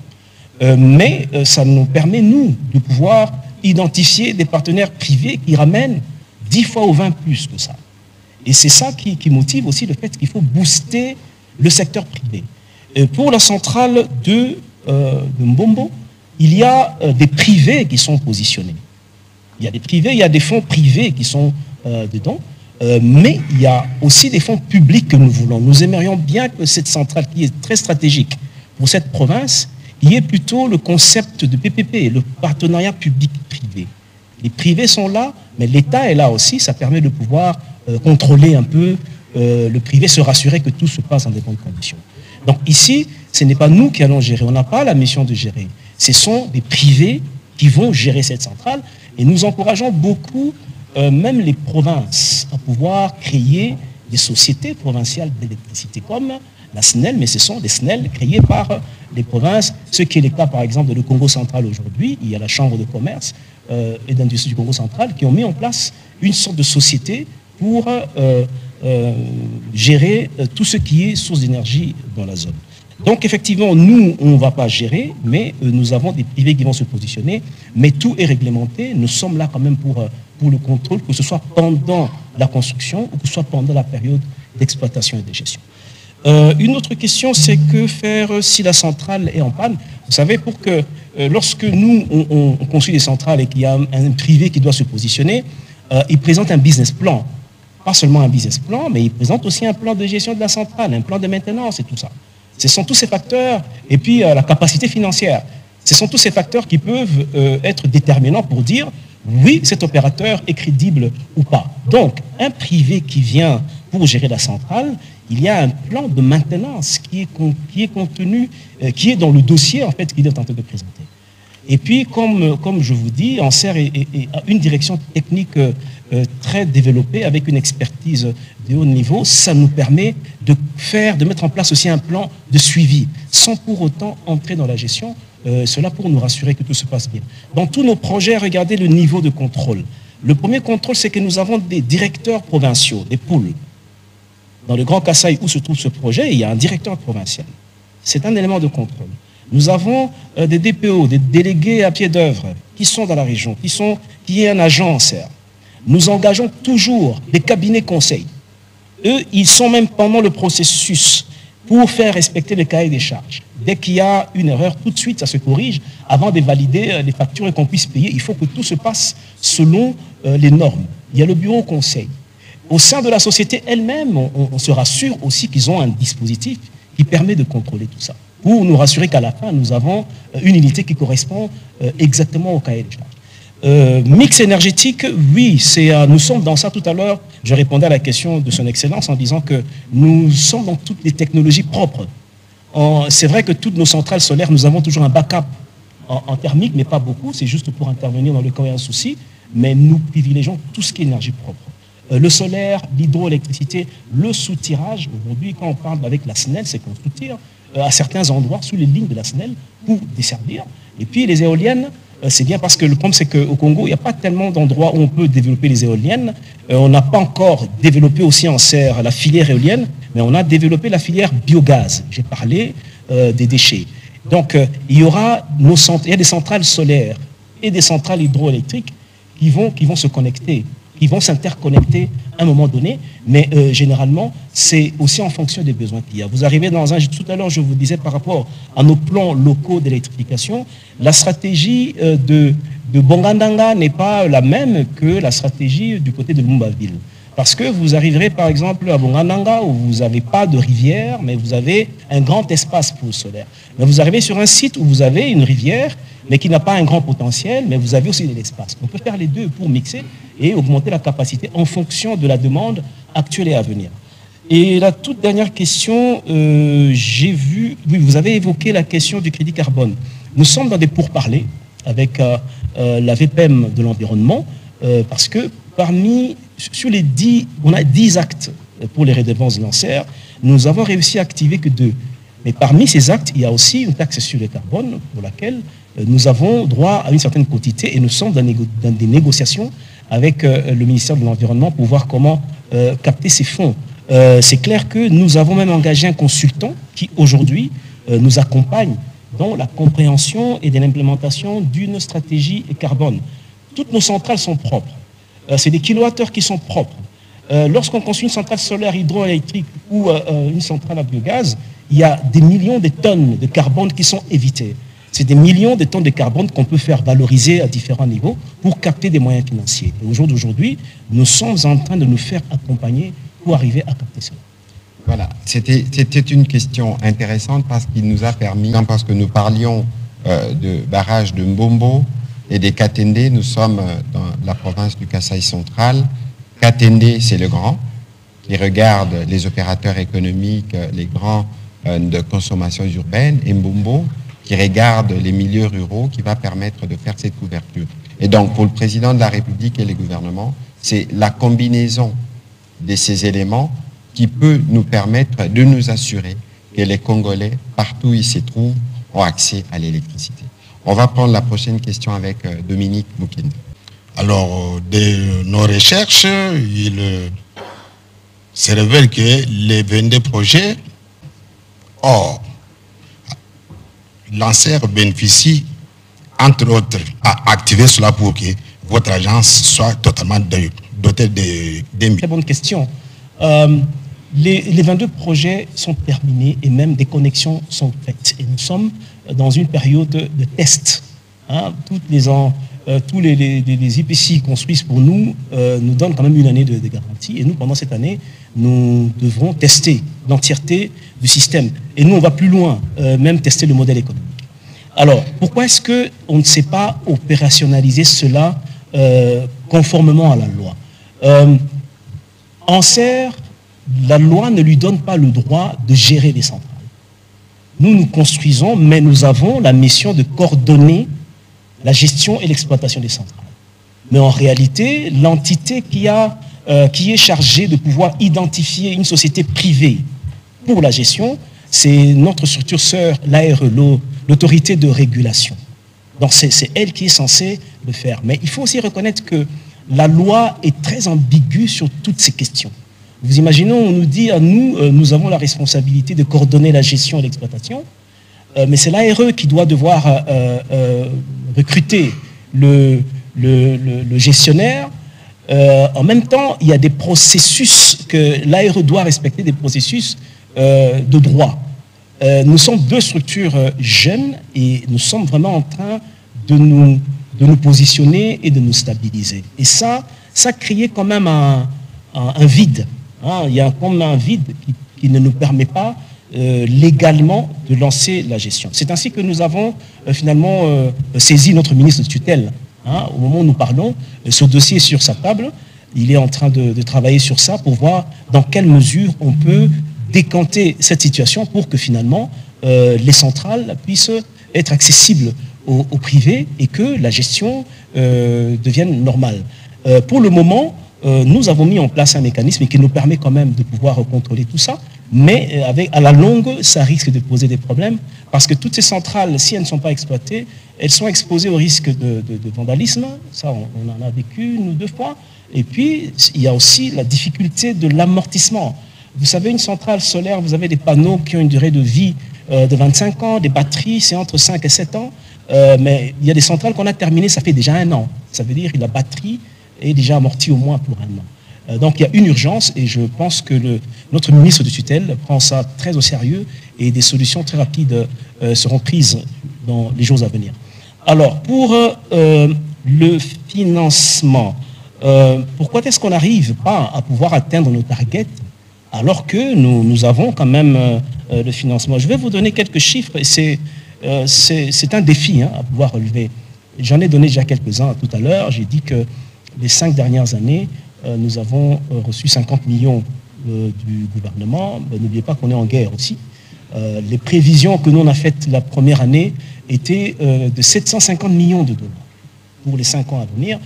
mais ça nous permet, nous, de pouvoir identifier des partenaires privés qui ramènent 10 fois ou 20 plus que ça. Et c'est ça qui motive aussi le fait qu'il faut booster le secteur privé. Pour la centrale de Mbombo, il y a des privés qui sont positionnés. Il y a des privés, il y a des fonds privés qui sont dedans, mais il y a aussi des fonds publics que nous voulons. Nous aimerions bien que cette centrale, qui est très stratégique pour cette province, il y ait plutôt le concept de PPP, le partenariat public-privé. Les privés sont là, mais l'État est là aussi, ça permet de pouvoir contrôler un peu le privé, se rassurer que tout se passe dans de bonnes conditions. Donc ici, ce n'est pas nous qui allons gérer, on n'a pas la mission de gérer. Ce sont des privés qui vont gérer cette centrale et nous encourageons beaucoup, même les provinces, à pouvoir créer des sociétés provinciales d'électricité comme la SNEL, mais ce sont des SNEL créées par les provinces, ce qui est le cas par exemple de le Congo central aujourd'hui. Il y a la Chambre de commerce et d'industrie du Congo central qui ont mis en place une sorte de société pour gérer tout ce qui est source d'énergie dans la zone. Donc effectivement, nous, on ne va pas gérer, mais nous avons des privés qui vont se positionner, mais tout est réglementé. Nous sommes là quand même pour le contrôle, que ce soit pendant la construction ou que ce soit pendant la période d'exploitation et de gestion. Une autre question, c'est que faire si la centrale est en panne? Vous savez, pour que lorsque nous, on construit des centrales et qu'il y a un privé qui doit se positionner, il présente un business plan. Pas seulement un business plan, mais il présente aussi un plan de gestion de la centrale, un plan de maintenance et tout ça. Ce sont tous ces facteurs, et puis la capacité financière. Ce sont tous ces facteurs qui peuvent être déterminants pour dire oui, cet opérateur est crédible ou pas. Donc, un privé qui vient pour gérer la centrale, il y a un plan de maintenance qui est contenu, qui est dans le dossier en fait qu'il est en train de présenter. Et puis, comme je vous dis, Anser a une direction technique très développée avec une expertise de haut niveau. Ça nous permet de mettre en place aussi un plan de suivi, sans pour autant entrer dans la gestion. Cela pour nous rassurer que tout se passe bien. Dans tous nos projets, regardez le niveau de contrôle. Le premier contrôle, c'est que nous avons des directeurs provinciaux, des pôles. Dans le Grand Kasaï, où se trouve ce projet, il y a un directeur provincial. C'est un élément de contrôle. Nous avons des DPO, des délégués à pied d'œuvre, qui sont dans la région, qui est un agent Anser. Nous engageons toujours des cabinets conseils. Eux, ils sont même pendant le processus pour faire respecter le cahier des charges. Dès qu'il y a une erreur, tout de suite, ça se corrige. Avant de valider les factures et qu'on puisse payer, il faut que tout se passe selon les normes. Il y a le bureau conseil. Au sein de la société elle-même, on se rassure aussi qu'ils ont un dispositif qui permet de contrôler tout ça. pour nous rassurer qu'à la fin, nous avons une unité qui correspond exactement au cahier des charges. Mix énergétique, oui, nous sommes dans ça tout à l'heure. Je répondais à la question de son Excellence en disant que nous sommes dans toutes les technologies propres. C'est vrai que toutes nos centrales solaires, nous avons toujours un backup en thermique, mais pas beaucoup. C'est juste pour intervenir dans le cas où il y a un souci. Mais nous privilégions tout ce qui est énergie propre. Le solaire, l'hydroélectricité, le soutirage. Aujourd'hui, quand on parle avec la SNEL, c'est qu'on soutire à certains endroits sous les lignes de la SNEL pour desservir. Et puis les éoliennes, c'est bien parce que le problème, c'est qu'au Congo, il n'y a pas tellement d'endroits où on peut développer les éoliennes. On n'a pas encore développé aussi en serre la filière éolienne, mais on a développé la filière biogaz. J'ai parlé des déchets. Donc, il y a des centrales solaires et des centrales hydroélectriques qui vont se connecter, qui vont s'interconnecter à un moment donné, mais généralement, c'est aussi en fonction des besoins qu'il y a. Vous arrivez dans tout à l'heure, je vous disais par rapport à nos plans locaux d'électrification, la stratégie de Bongandanga n'est pas la même que la stratégie du côté de Lumbaville. Parce que vous arriverez par exemple à Bongandanga où vous n'avez pas de rivière, mais vous avez un grand espace pour le solaire. Mais vous arrivez sur un site où vous avez une rivière, mais qui n'a pas un grand potentiel, mais vous avez aussi de l'espace. On peut faire les deux pour mixer et augmenter la capacité en fonction de la demande actuelle et à venir. Et la toute dernière question, j'ai vu, oui, vous avez évoqué la question du crédit carbone. Nous sommes dans des pourparlers avec la VPM de l'environnement, parce que on a 10 actes pour les redevances lancières, nous avons réussi à activer que 2. Mais parmi ces actes, il y a aussi une taxe sur le carbone pour laquelle nous avons droit à une certaine quantité et nous sommes dans des négociations avec le ministère de l'Environnement pour voir comment capter ces fonds. C'est clair que nous avons même engagé un consultant qui aujourd'hui nous accompagne dans la compréhension et de l'implémentation d'une stratégie carbone. Toutes nos centrales sont propres. C'est des kilowattheures qui sont propres. Lorsqu'on construit une centrale solaire hydroélectrique ou une centrale à biogaz, il y a des millions de tonnes de carbone qui sont évitées. C'est des millions de tonnes de carbone qu'on peut faire valoriser à différents niveaux pour capter des moyens financiers. Et au jour d'aujourd'hui, nous sommes en train de nous faire accompagner pour arriver à capter cela. Voilà, c'était une question intéressante parce qu'il nous a permis, parce que nous parlions de barrage de Mbombo et des Katende, nous sommes dans la province du Kasaï central. Katende, c'est le grand, qui regarde les opérateurs économiques, les grands de consommation urbaine, et Mbombo, qui regarde les milieux ruraux, qui va permettre de faire cette couverture. Et donc, pour le président de la République et les gouvernements, c'est la combinaison de ces éléments qui peut nous permettre de nous assurer que les Congolais, partout où ils se trouvent, ont accès à l'électricité. On va prendre la prochaine question avec Dominique Moukine. Alors, de nos recherches, il se révèle que les 22 projets, lanceurs bénéficient, entre autres, à activer cela pour que votre agence soit totalement dotée de... Très bonne question. Les 22 projets sont terminés et même des connexions sont faites. Et nous sommes dans une période de test. Hein. Tous les IPC construisent pour nous donnent quand même une année de garantie. Et nous, pendant cette année, nous devrons tester l'entièreté du système. Et nous, on va plus loin, même tester le modèle économique. Alors, pourquoi est-ce qu'on ne sait pas opérationnaliser cela conformément à la loi? En serre, la loi ne lui donne pas le droit de gérer les centrales. Nous construisons, mais nous avons la mission de coordonner la gestion et l'exploitation des centrales. Mais en réalité, l'entité qui est chargée de pouvoir identifier une société privée pour la gestion, c'est notre structure sœur, l'ARE, l'autorité de régulation. Donc c'est elle qui est censée le faire. Mais il faut aussi reconnaître que la loi est très ambiguë sur toutes ces questions. Vous imaginez, on nous dit à nous avons la responsabilité de coordonner la gestion et l'exploitation, mais c'est l'ARE qui doit devoir recruter le gestionnaire. En même temps, il y a des processus que l'ARE doit respecter, des processus de droit. Nous sommes deux structures jeunes et nous sommes vraiment en train de nous positionner et de nous stabiliser. Et ça crée quand même un vide. Hein. Il y a comme un vide qui ne nous permet pas légalement de lancer la gestion. C'est ainsi que nous avons finalement saisi notre ministre de tutelle. Hein, au moment où nous parlons, ce dossier est sur sa table. Il est en train de travailler sur ça pour voir dans quelle mesure on peut décanter cette situation pour que finalement les centrales puissent être accessibles au privé et que la gestion devienne normale. Pour le moment, nous avons mis en place un mécanisme qui nous permet quand même de pouvoir contrôler tout ça, mais à la longue, ça risque de poser des problèmes parce que toutes ces centrales, si elles ne sont pas exploitées, elles sont exposées au risque de vandalisme. Ça, on en a vécu, nous, 2 fois. Et puis, il y a aussi la difficulté de l'amortissement. Vous savez, une centrale solaire, vous avez des panneaux qui ont une durée de vie de 25 ans, des batteries, c'est entre 5 et 7 ans, mais il y a des centrales qu'on a terminées, ça fait déjà 1 an. Ça veut dire que la batterie est déjà amortie au moins pour 1 an. Donc il y a une urgence et je pense que notre ministre de tutelle prend ça très au sérieux et des solutions très rapides seront prises dans les jours à venir. Alors, pour le financement, pourquoi est-ce qu'on n'arrive pas à pouvoir atteindre nos targets alors que nous avons quand même le financement? Je vais vous donner quelques chiffres et c'est un défi à pouvoir relever. J'en ai donné déjà quelques-uns tout à l'heure. J'ai dit que les 5 dernières années, nous avons reçu 50 millions du gouvernement. N'oubliez pas qu'on est en guerre aussi. Les prévisions que nous on a faites la première année étaient de 750 millions de dollars pour les 5 ans à venir,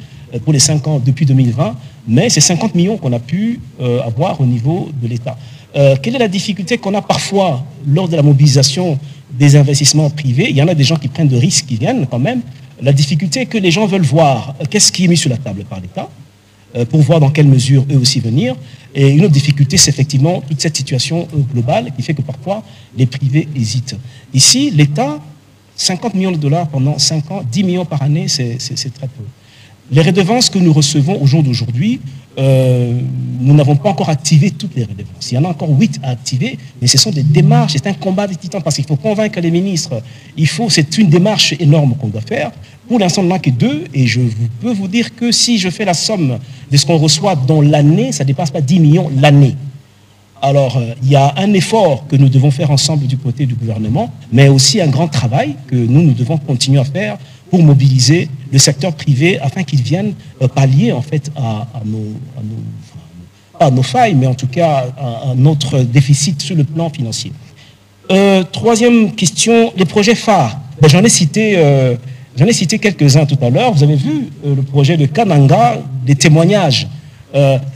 pour les 5 ans depuis 2020, mais c'est 50 millions qu'on a pu avoir au niveau de l'État. Quelle est la difficulté qu'on a parfois lors de la mobilisation des investissements privés? Il y en a des gens qui prennent de risques, qui viennent quand même. La difficulté est que les gens veulent voir qu'est-ce qui est mis sur la table par l'État, pour voir dans quelle mesure eux aussi venir. Et une autre difficulté, c'est effectivement toute cette situation globale qui fait que parfois les privés hésitent. Ici, l'État, 50 millions de dollars pendant 5 ans, 10 millions par année, c'est très peu. Les redevances que nous recevons au jour d'aujourd'hui, nous n'avons pas encore activé toutes les redevances. Il y en a encore 8 à activer, mais ce sont des démarches, c'est un combat des titans parce qu'il faut convaincre les ministres. C'est une démarche énorme qu'on doit faire. Pour l'instant, il n'y en a que 2 et je peux vous dire que si je fais la somme de ce qu'on reçoit dans l'année, ça ne dépasse pas 10 millions l'année. Alors, il y a un effort que nous devons faire ensemble du côté du gouvernement, mais aussi un grand travail que nous devons continuer à faire pour mobiliser le secteur privé afin qu'il vienne pallier en fait pas à nos failles, mais en tout cas à notre déficit sur le plan financier. Troisième question, les projets phares. J'en ai cité quelques-uns tout à l'heure. Vous avez vu le projet de Kananga, des témoignages.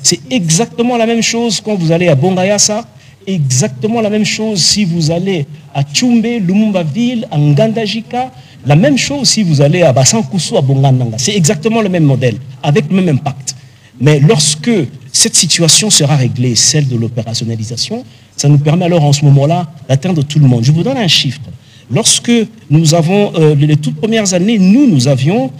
C'est exactement la même chose quand vous allez à Bongayasa, exactement la même chose si vous allez à Tchumbe, Lumumba-Ville, à Ngandajika, la même chose si vous allez à Bassankusu, à Bongananga. C'est exactement le même modèle, avec le même impact. Mais lorsque cette situation sera réglée, celle de l'opérationnalisation, ça nous permet alors en ce moment-là d'atteindre tout le monde. Je vous donne un chiffre. Lorsque nous avons, les toutes premières années, nous avions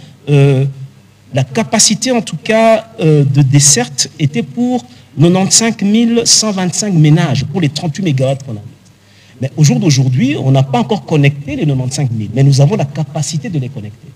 la capacité en tout cas de desserte était pour 95 125 ménages pour les 38 mégawatts qu'on a. Mais au jour d'aujourd'hui, on n'a pas encore connecté les 95 000, mais nous avons la capacité de les connecter.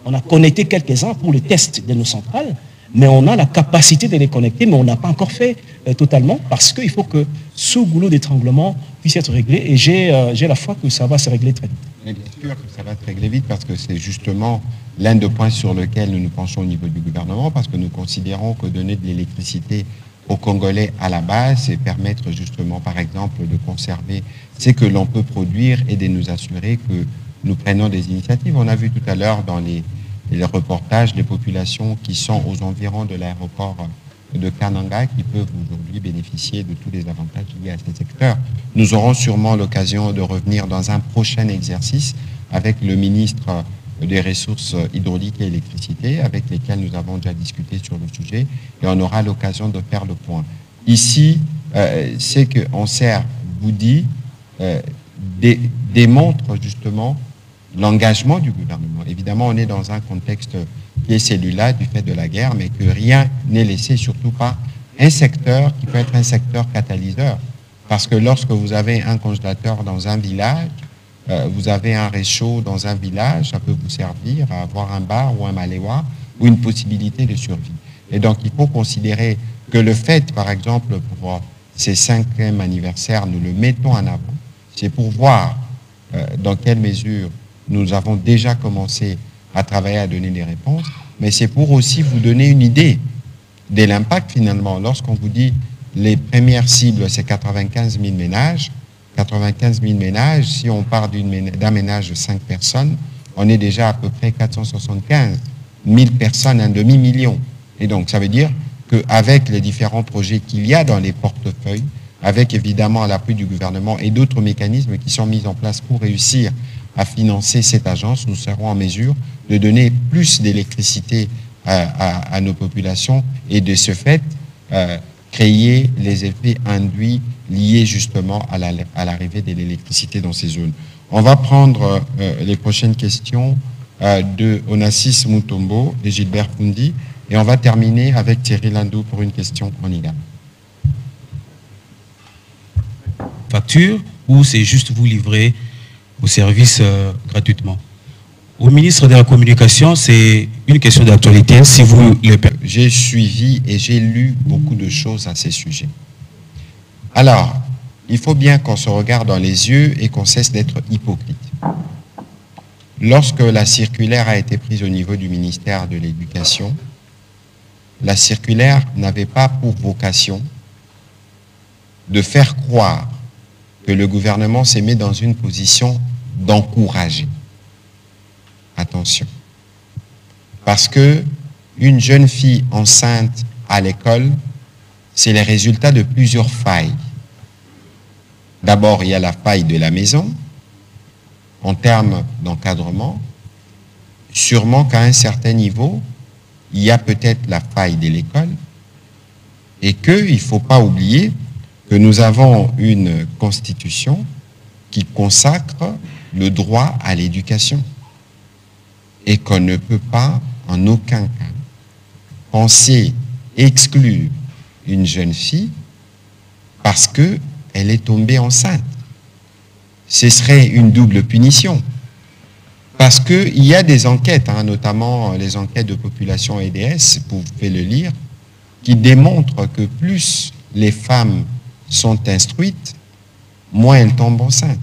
On a connecté quelques-uns pour le test de nos centrales, mais on a la capacité de les connecter, mais on n'a pas encore fait totalement parce qu'il faut que ce goulot d'étranglement puisse être réglé et j'ai la foi que ça va se régler très vite. Bien sûr que ça va se régler vite parce que c'est justement l'un des points sur lequel nous nous penchons au niveau du gouvernement parce que nous considérons que donner de l'électricité aux Congolais à la base, c'est permettre justement, par exemple, de conserver ce que l'on peut produire et de nous assurer que nous prenons des initiatives. On a vu tout à l'heure dans les reportages les populations qui sont aux environs de l'aéroport de Kananga qui peuvent aujourd'hui bénéficier de tous les avantages liés à ces secteurs. Nous aurons sûrement l'occasion de revenir dans un prochain exercice avec le ministre des ressources hydrauliques et électricité, avec lesquels nous avons déjà discuté sur le sujet, et on aura l'occasion de faire le point. Ici, c'est qu'on sert Boudi démontre justement l'engagement du gouvernement. Évidemment, on est dans un contexte qui est celui-là du fait de la guerre, mais que rien n'est laissé, surtout pas un secteur qui peut être un secteur catalyseur. Parce que lorsque vous avez un congélateur dans un village, vous avez un réchaud dans un village, ça peut vous servir à avoir un bar ou un maléwa ou une possibilité de survie. Et donc, il faut considérer que le fait, par exemple, pour ces 5e anniversaires, nous le mettons en avant, c'est pour voir dans quelle mesure nous avons déjà commencé à travailler à donner des réponses, mais c'est pour aussi vous donner une idée de l'impact finalement. Lorsqu'on vous dit les premières cibles, c'est 95 000 ménages, 95 000 ménages, si on part d'un ménage de 5 personnes, on est déjà à peu près 475 000 personnes, un demi-million. Et donc, ça veut dire qu'avec les différents projets qu'il y a dans les portefeuilles, avec évidemment l'appui du gouvernement et d'autres mécanismes qui sont mis en place pour réussir à financer cette agence, nous serons en mesure de donner plus d'électricité à nos populations et de ce fait, créer les effets induits liés justement à l'arrivée de l'électricité dans ces zones. On va prendre les prochaines questions de Onassis Mutombo et Gilbert Fundi et on va terminer avec Thierry Landau pour une question en IGAM. Facture ou c'est juste vous livrer vos services gratuitement? Au ministre de la Communication, c'est une question d'actualité. Si vous le... J'ai suivi et j'ai lu beaucoup de choses à ces sujets. Alors, il faut bien qu'on se regarde dans les yeux et qu'on cesse d'être hypocrite. Lorsque la circulaire a été prise au niveau du ministère de l'Éducation, la circulaire n'avait pas pour vocation de faire croire que le gouvernement s'est mis dans une position d'encourager. Attention. Parce que une jeune fille enceinte à l'école, c'est les résultats de plusieurs failles. D'abord, il y a la faille de la maison, en termes d'encadrement. Sûrement qu'à un certain niveau, il y a peut-être la faille de l'école. Et qu'il ne faut pas oublier que nous avons une constitution qui consacre le droit à l'éducation. Et qu'on ne peut pas, en aucun cas, penser exclure une jeune fille parce qu'elle est tombée enceinte. Ce serait une double punition. Parce qu'il y a des enquêtes, notamment les enquêtes de population EDS, vous pouvez le lire, qui démontrent que plus les femmes sont instruites, moins elles tombent enceintes.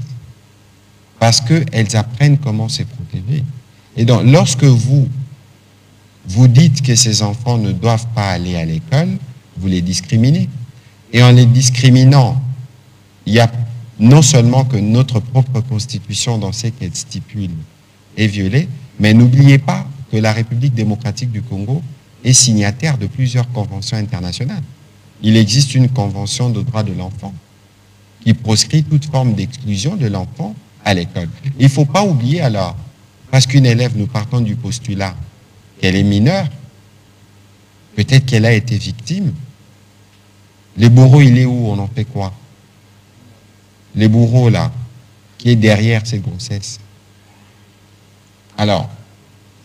Parce qu'elles apprennent comment se protéger. Et donc, lorsque vous dites que ces enfants ne doivent pas aller à l'école, vous les discriminez. Et en les discriminant, il y a non seulement que notre propre constitution, dans ce qu'elle stipule, est violée, mais n'oubliez pas que la République démocratique du Congo est signataire de plusieurs conventions internationales. Il existe une convention de droits de l'enfant qui proscrit toute forme d'exclusion de l'enfant à l'école. Il ne faut pas oublier alors, parce qu'une élève, nous partons du postulat qu'elle est mineure, peut-être qu'elle a été victime. Les bourreaux, il est où? On en fait quoi? Les bourreaux, là, qui est derrière cette grossesse. Alors,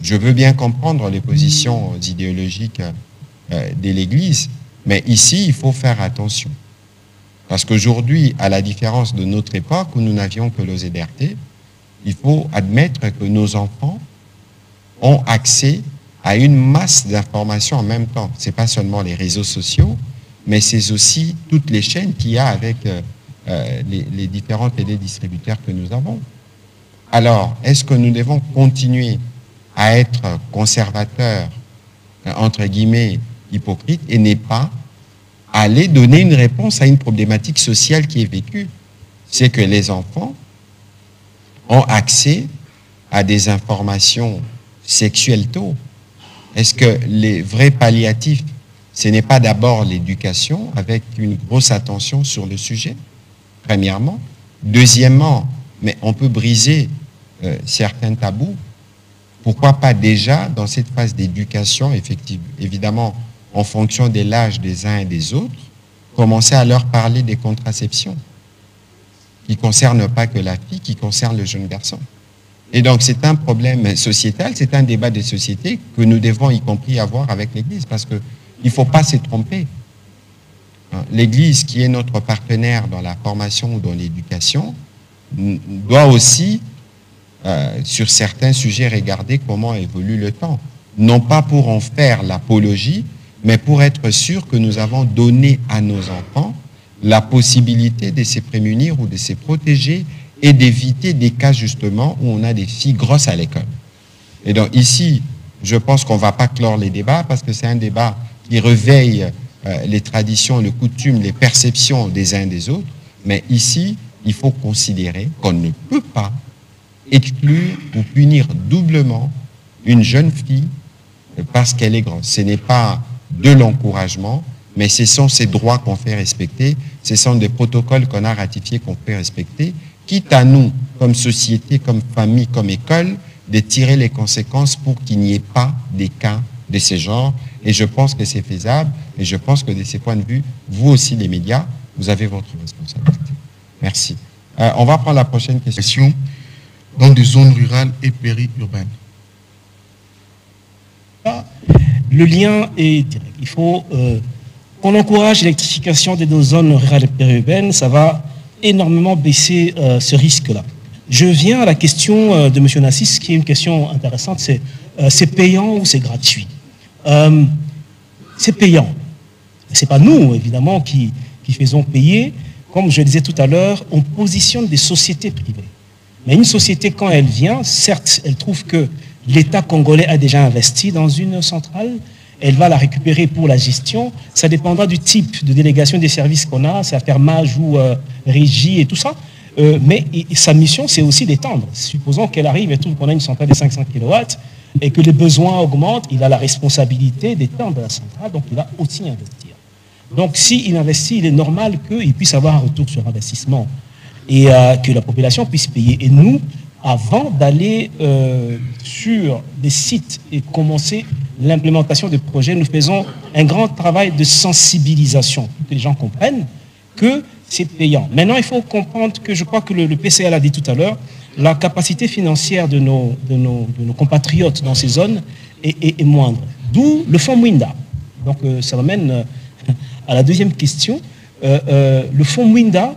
je veux bien comprendre les positions idéologiques de l'Église, mais ici, il faut faire attention. Parce qu'aujourd'hui, à la différence de notre époque où nous n'avions que l'OZRT, il faut admettre que nos enfants ont accès à une masse d'informations en même temps. Ce n'est pas seulement les réseaux sociaux, mais c'est aussi toutes les chaînes qu'il y a avec les différents télédistributeurs que nous avons. Alors, est-ce que nous devons continuer à être conservateurs, entre guillemets, hypocrites, et n'est pas aller donner une réponse à une problématique sociale qui est vécue? C'est que les enfants ont accès à des informations sexuelles tôt. Est-ce que les vrais palliatifs, ce n'est pas d'abord l'éducation avec une grosse attention sur le sujet, premièrement? Deuxièmement, mais on peut briser certains tabous. Pourquoi pas déjà, dans cette phase d'éducation, évidemment, en fonction de l'âge des uns et des autres, commencer à leur parler des contraceptions qui ne concernent pas que la fille, qui concernent le jeune garçon. Et donc, c'est un problème sociétal, c'est un débat de société que nous devons y compris avoir avec l'Église, parce qu'il ne faut pas se tromper. L'Église, qui est notre partenaire dans la formation ou dans l'éducation, doit aussi, sur certains sujets, regarder comment évolue le temps. Non pas pour en faire l'apologie, mais pour être sûr que nous avons donné à nos enfants la possibilité de se prémunir ou de se protéger et d'éviter des cas justement où on a des filles grosses à l'école. Et donc ici, je pense qu'on ne va pas clore les débats parce que c'est un débat qui réveille les traditions, les coutumes, les perceptions des uns et des autres. Mais ici, il faut considérer qu'on ne peut pas exclure ou punir doublement une jeune fille parce qu'elle est grosse. Ce n'est pas de l'encouragement, mais ce sont ces droits qu'on fait respecter, ce sont des protocoles qu'on a ratifiés, qu'on fait respecter, quitte à nous, comme société, comme famille, comme école, de tirer les conséquences pour qu'il n'y ait pas des cas de ce genre. Et je pense que c'est faisable, et je pense que de ces points de vue, vous aussi, les médias, vous avez votre responsabilité. Merci. On va prendre la prochaine question. Dans des zones rurales et périurbaines. Le lien est direct. Il faut qu'on encourage l'électrification des zones rurales et périurbaines. Ça va énormément baisser ce risque-là. Je viens à la question de M. Nassis, qui est une question intéressante. C'est payant ou c'est gratuit? C'est payant. Ce n'est pas nous, évidemment, qui faisons payer. Comme je le disais tout à l'heure, on positionne des sociétés privées. Mais une société, quand elle vient, certes, elle trouve que l'État congolais a déjà investi dans une centrale, elle va la récupérer pour la gestion. Ça dépendra du type de délégation des services qu'on a, c'est affermage ou régie et tout ça. Mais sa mission, c'est aussi d'étendre. Supposons qu'elle arrive et trouve qu'on a une centrale de 500 kW et que les besoins augmentent, il a la responsabilité d'étendre la centrale, donc il va aussi investir. Donc s'il investit, il est normal qu'il puisse avoir un retour sur investissement et que la population puisse payer. Et nous, avant d'aller sur des sites et commencer l'implémentation des projets, nous faisons un grand travail de sensibilisation pour que les gens comprennent que c'est payant. Maintenant, il faut comprendre que, je crois que le PCA l'a dit tout à l'heure, la capacité financière de nos compatriotes dans ces zones est moindre. D'où le fonds Mwinda. Donc ça m'amène à la deuxième question. Le fonds Mwinda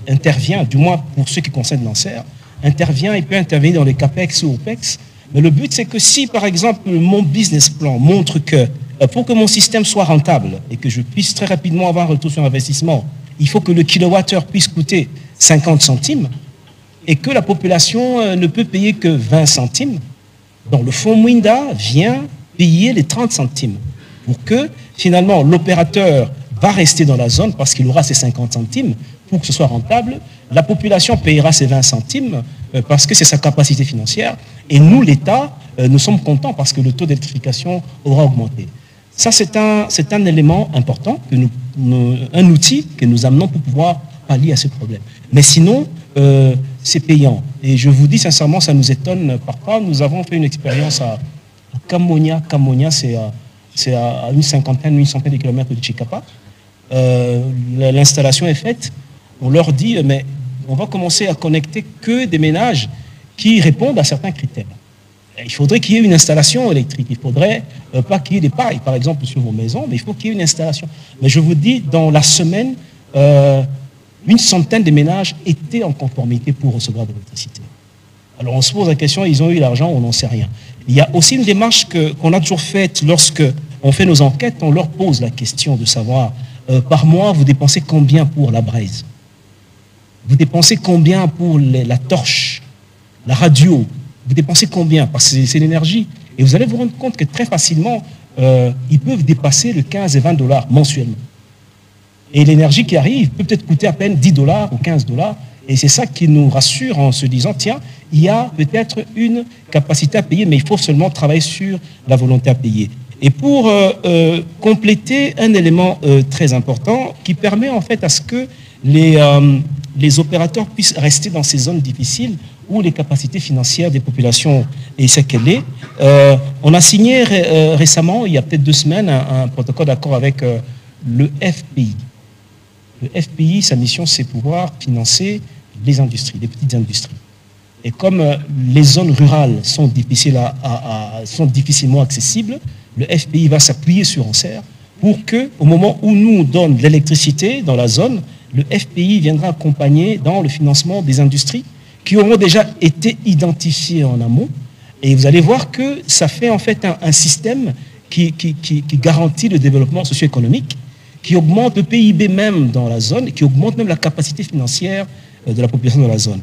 intervient, du moins pour ceux qui concernent Nancerre, intervient et peut intervenir dans les CAPEX ou OPEX. Mais le but, c'est que si, par exemple, mon business plan montre que pour que mon système soit rentable et que je puisse très rapidement avoir un retour sur investissement, il faut que le kilowattheure puisse coûter 50 centimes et que la population ne peut payer que 20 centimes. Donc le fonds Mwinda vient payer les 30 centimes pour que finalement l'opérateur va rester dans la zone parce qu'il aura ses 50 centimes pour que ce soit rentable. La population payera ses 20 centimes parce que c'est sa capacité financière. Et nous, l'État, nous sommes contents parce que le taux d'électrification aura augmenté. Ça, c'est un élément important, un outil que nous amenons pour pouvoir pallier à ce problème. Mais sinon, c'est payant. Et je vous dis sincèrement, ça nous étonne parfois. Nous avons fait une expérience à Kamonia. Kamonia, c'est à une centaine de kilomètres de Chikapa. L'installation est faite. On leur dit, mais on va commencer à connecter que des ménages qui répondent à certains critères. Il faudrait qu'il y ait une installation électrique. Il ne faudrait pas qu'il y ait des pailles, par exemple, sur vos maisons, mais il faut qu'il y ait une installation. Mais je vous dis, dans la semaine, une centaine de ménages étaient en conformité pour recevoir de l'électricité. Alors on se pose la question, ils ont eu l'argent, on n'en sait rien. Il y a aussi une démarche qu'on a toujours faite lorsque on fait nos enquêtes, on leur pose la question de savoir, par mois, vous dépensez combien pour la braise? Vous dépensez combien pour la torche, la radio? Vous dépensez combien? Parce que c'est l'énergie. Et vous allez vous rendre compte que très facilement, ils peuvent dépasser le 15 et 20 dollars mensuellement. Et l'énergie qui arrive peut peut-être coûter à peine 10 dollars ou 15 dollars. Et c'est ça qui nous rassure en se disant, tiens, il y a peut-être une capacité à payer, mais il faut seulement travailler sur la volonté à payer. Et pour compléter un élément très important qui permet en fait à ce que les opérateurs puissent rester dans ces zones difficiles où les capacités financières des populations est ce qu'elle est. On a signé récemment, il y a peut-être 2 semaines, un protocole d'accord avec le FPI. Le FPI, sa mission, c'est pouvoir financer les industries, les petites industries. Et comme les zones rurales sont difficilement accessibles, le FPI va s'appuyer sur Nancerre pour que, au moment où nous donne de l'électricité dans la zone, le FPI viendra accompagner dans le financement des industries qui auront déjà été identifiées en amont. Et vous allez voir que ça fait en fait un système qui garantit le développement socio-économique, qui augmente le PIB même dans la zone, qui augmente même la capacité financière de la population de la zone.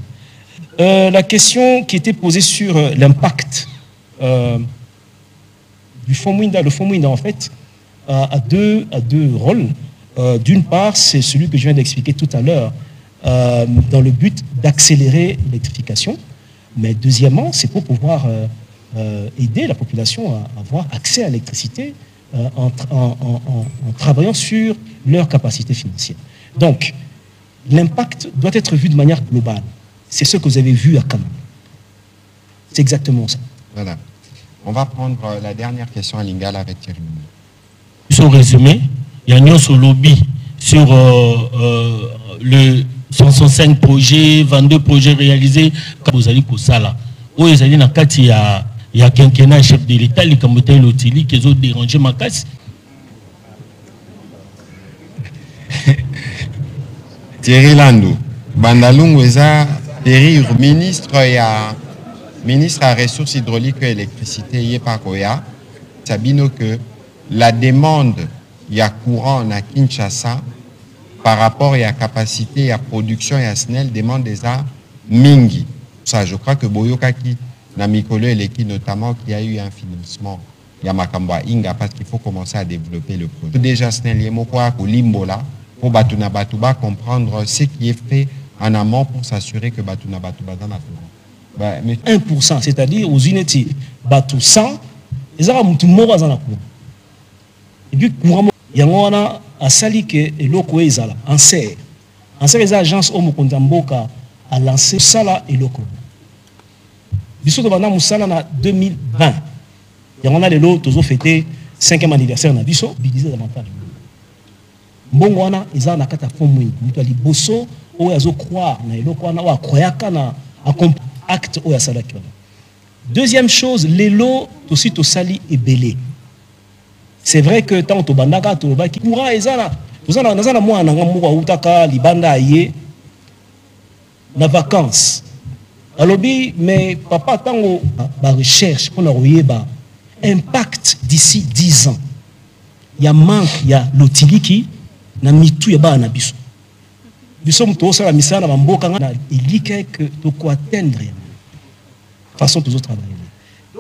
La question qui était posée sur l'impact du Fonds Mwinda, le Fonds Mwinda en fait a deux rôles. D'une part, c'est celui que je viens d'expliquer tout à l'heure, dans le but d'accélérer l'électrification. Mais deuxièmement, c'est pour pouvoir aider la population à avoir accès à l'électricité en travaillant sur leur capacité financière. Donc, l'impact doit être vu de manière globale. C'est ce que vous avez vu à Cameroun. C'est exactement ça. Voilà. On va prendre la dernière question à Lingala avec Thierry. Son résumé, il y a un lobby sur le 105 projets, 22 projets réalisés. Vous allez pour ça là. Où ils allaient dans le il y a quinquennat chef de l'État, les Camerounais l'Otili, qui ont dérangé ma casse. Thierry Landou, Bandalung Weza, Thierry, ministre à ressources hydrauliques et électricité, Yepakoya, Sabino que la demande, il y a courant à Kinshasa, par rapport à la capacité, à la production et à SNEL, demande des arts mingi. Ça, je crois que Boyokaki, Namikolo et l'équipe notamment, qui a eu un financement, il y a Makamba Inga, parce qu'il faut commencer à développer le projet. Déjà, SNEL, Yemokwa, Limbola, pour Batuna Batouba comprendre ce qui est fait en amont pour s'assurer que Batuna Batouba dans la bah, 1%, c'est-à-dire aux unités Batou 100, ils ont un mort dans la cour. Et puis, courant, il y a un sali que l'oko est là, en serre. En serre, les agences Omo Kontamboka a lancé Sala et l'oko. Biso de Bana Moussala en 2020. Il y a les lots, tous ont fêté 5e anniversaire na biso, bilisé davantage. Mbongwana, ils ont un fond mouille. Nous avons bosso, où ils ont croire, na l'oko na wa croyaka na acte où il y a ça. Deuxième chose, les lots aussi to sali et belé. C'est vrai que tant que bandaka to ba ki courant ezala tozana nazana mwana ngamuka utaka libanda aye na vacances alobi mais papa tango ba recherche pour la impact d'ici 10 ans il y a manque il y a l'otiliki na mitu ya ba na biso biso mto sala misana ba mboka na ilike que to ko atteindre façon tous autres travailler.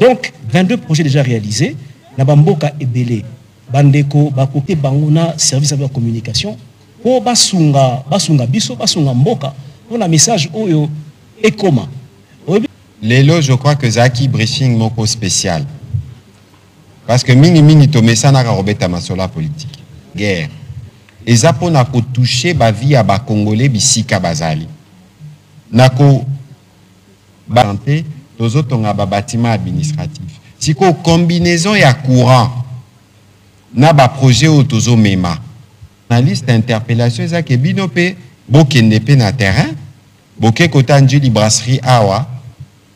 Donc 22 projets déjà réalisés. Na bamboka ebele bandeko bakote bangona service de la communication po basunga biso basunga mboka pour la message oyo ekoma lelo je crois que zaki briefing moko spécial parce que mingi to mesana ka robeta masola politique guerre eza pona ko toucher ba vie ya ba congolais bisika bazali nako ba santé tozotonga ba bâtiment administratif. Si ko combinaison ya courant na ba projet otozo mema na liste d'interpellation ça ke binope bokende pe na terrain boke kotanji li brasserie awa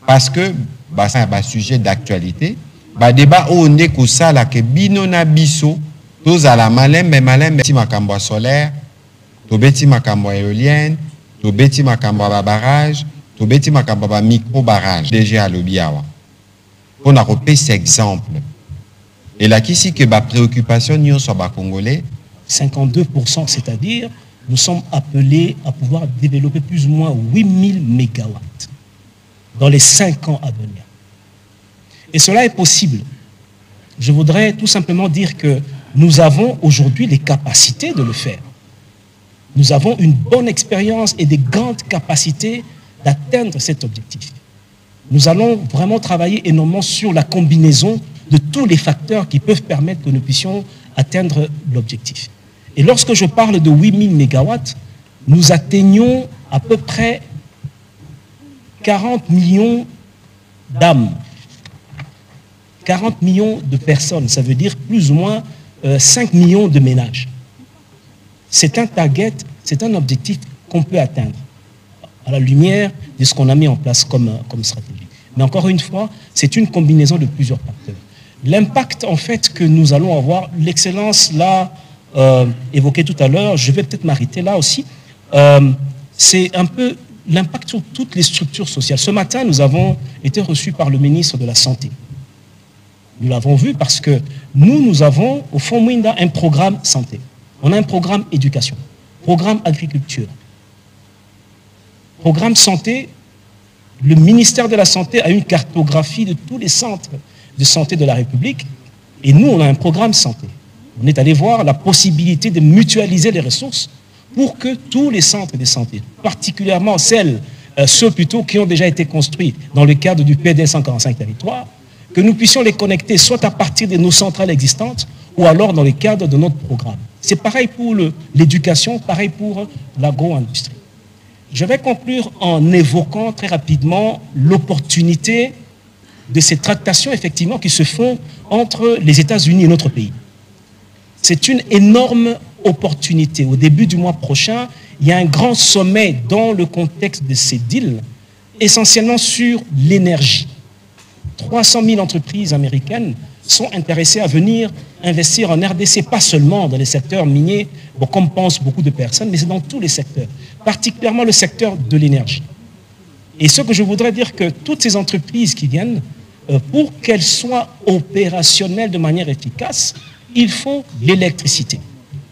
parce que ba sujet d'actualité ba débat o nde ko sala ke bino na biso tozala malembe ti makambo solaire to beti makambo éolienne to beti makambo ba barrage to beti makambo ba micro barrage déjà à l'obiawa. On a repéré cet exemple. Et là, qui c'est que ma préoccupation, nous sommes congolais 52%, c'est-à-dire, nous sommes appelés à pouvoir développer plus ou moins 8000 mégawatts dans les 5 ans à venir. Et cela est possible. Je voudrais tout simplement dire que nous avons aujourd'hui les capacités de le faire. Nous avons une bonne expérience et des grandes capacités d'atteindre cet objectif. Nous allons vraiment travailler énormément sur la combinaison de tous les facteurs qui peuvent permettre que nous puissions atteindre l'objectif. Et lorsque je parle de 8000 mégawatts, nous atteignons à peu près 40 millions d'âmes, 40 millions de personnes, ça veut dire plus ou moins 5 millions de ménages. C'est un target, c'est un objectif qu'on peut atteindre à la lumière de ce qu'on a mis en place comme stratégie. Mais encore une fois, c'est une combinaison de plusieurs facteurs. L'impact, en fait, que nous allons avoir, l'excellence, là, évoquée tout à l'heure, je vais peut-être m'arrêter là aussi, c'est un peu l'impact sur toutes les structures sociales. Ce matin, nous avons été reçus par le ministre de la Santé. Nous l'avons vu parce que nous avons, au Fonds Mwinda, un programme santé. On a un programme éducation, programme agriculture, programme santé. Le ministère de la Santé a une cartographie de tous les centres de santé de la République. Et nous, on a un programme santé. On est allé voir la possibilité de mutualiser les ressources pour que tous les centres de santé, particulièrement ceux plutôt qui ont déjà été construits dans le cadre du PDS 145 territoires, que nous puissions les connecter soit à partir de nos centrales existantes ou alors dans le cadre de notre programme. C'est pareil pour l'éducation, pareil pour l'agro-industrie. Je vais conclure en évoquant très rapidement l'opportunité de ces tractations effectivement qui se font entre les États-Unis et notre pays. C'est une énorme opportunité. Au début du mois prochain, il y a un grand sommet dans le contexte de ces deals, essentiellement sur l'énergie. 300 000 entreprises américaines sont intéressées à venir investir en RDC, pas seulement dans les secteurs miniers, bon, comme pensent beaucoup de personnes, mais c'est dans tous les secteurs, particulièrement le secteur de l'énergie. Et ce que je voudrais dire que toutes ces entreprises qui viennent, pour qu'elles soient opérationnelles de manière efficace, il faut l'électricité.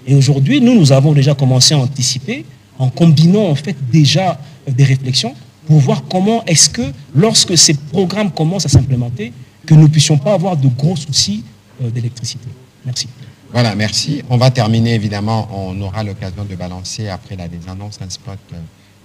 Et aujourd'hui, nous avons déjà commencé à anticiper en combinant en fait déjà des réflexions pour voir comment est-ce que, lorsque ces programmes commencent à s'implémenter, que nous ne puissions pas avoir de gros soucis d'électricité. Merci. Voilà, merci. On va terminer, évidemment, on aura l'occasion de balancer, après les annonces, un spot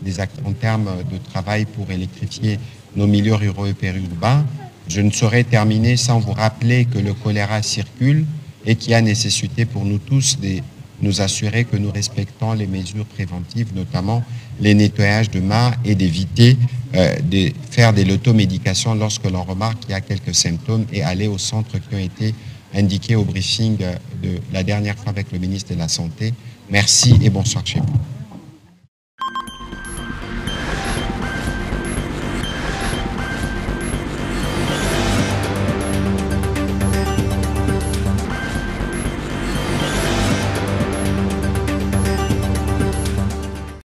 des actes en termes de travail pour électrifier nos milieux ruraux et périurbains. Je ne saurais terminer sans vous rappeler que le choléra circule et qu'il y a nécessité pour nous tous de nous assurer que nous respectons les mesures préventives, notamment les nettoyages de mains et d'éviter de faire de l'automédication lorsque l'on remarque qu'il y a quelques symptômes et aller aux centres qui ont été indiqués au briefing de la dernière fois avec le ministre de la Santé. Merci et bonsoir chez vous.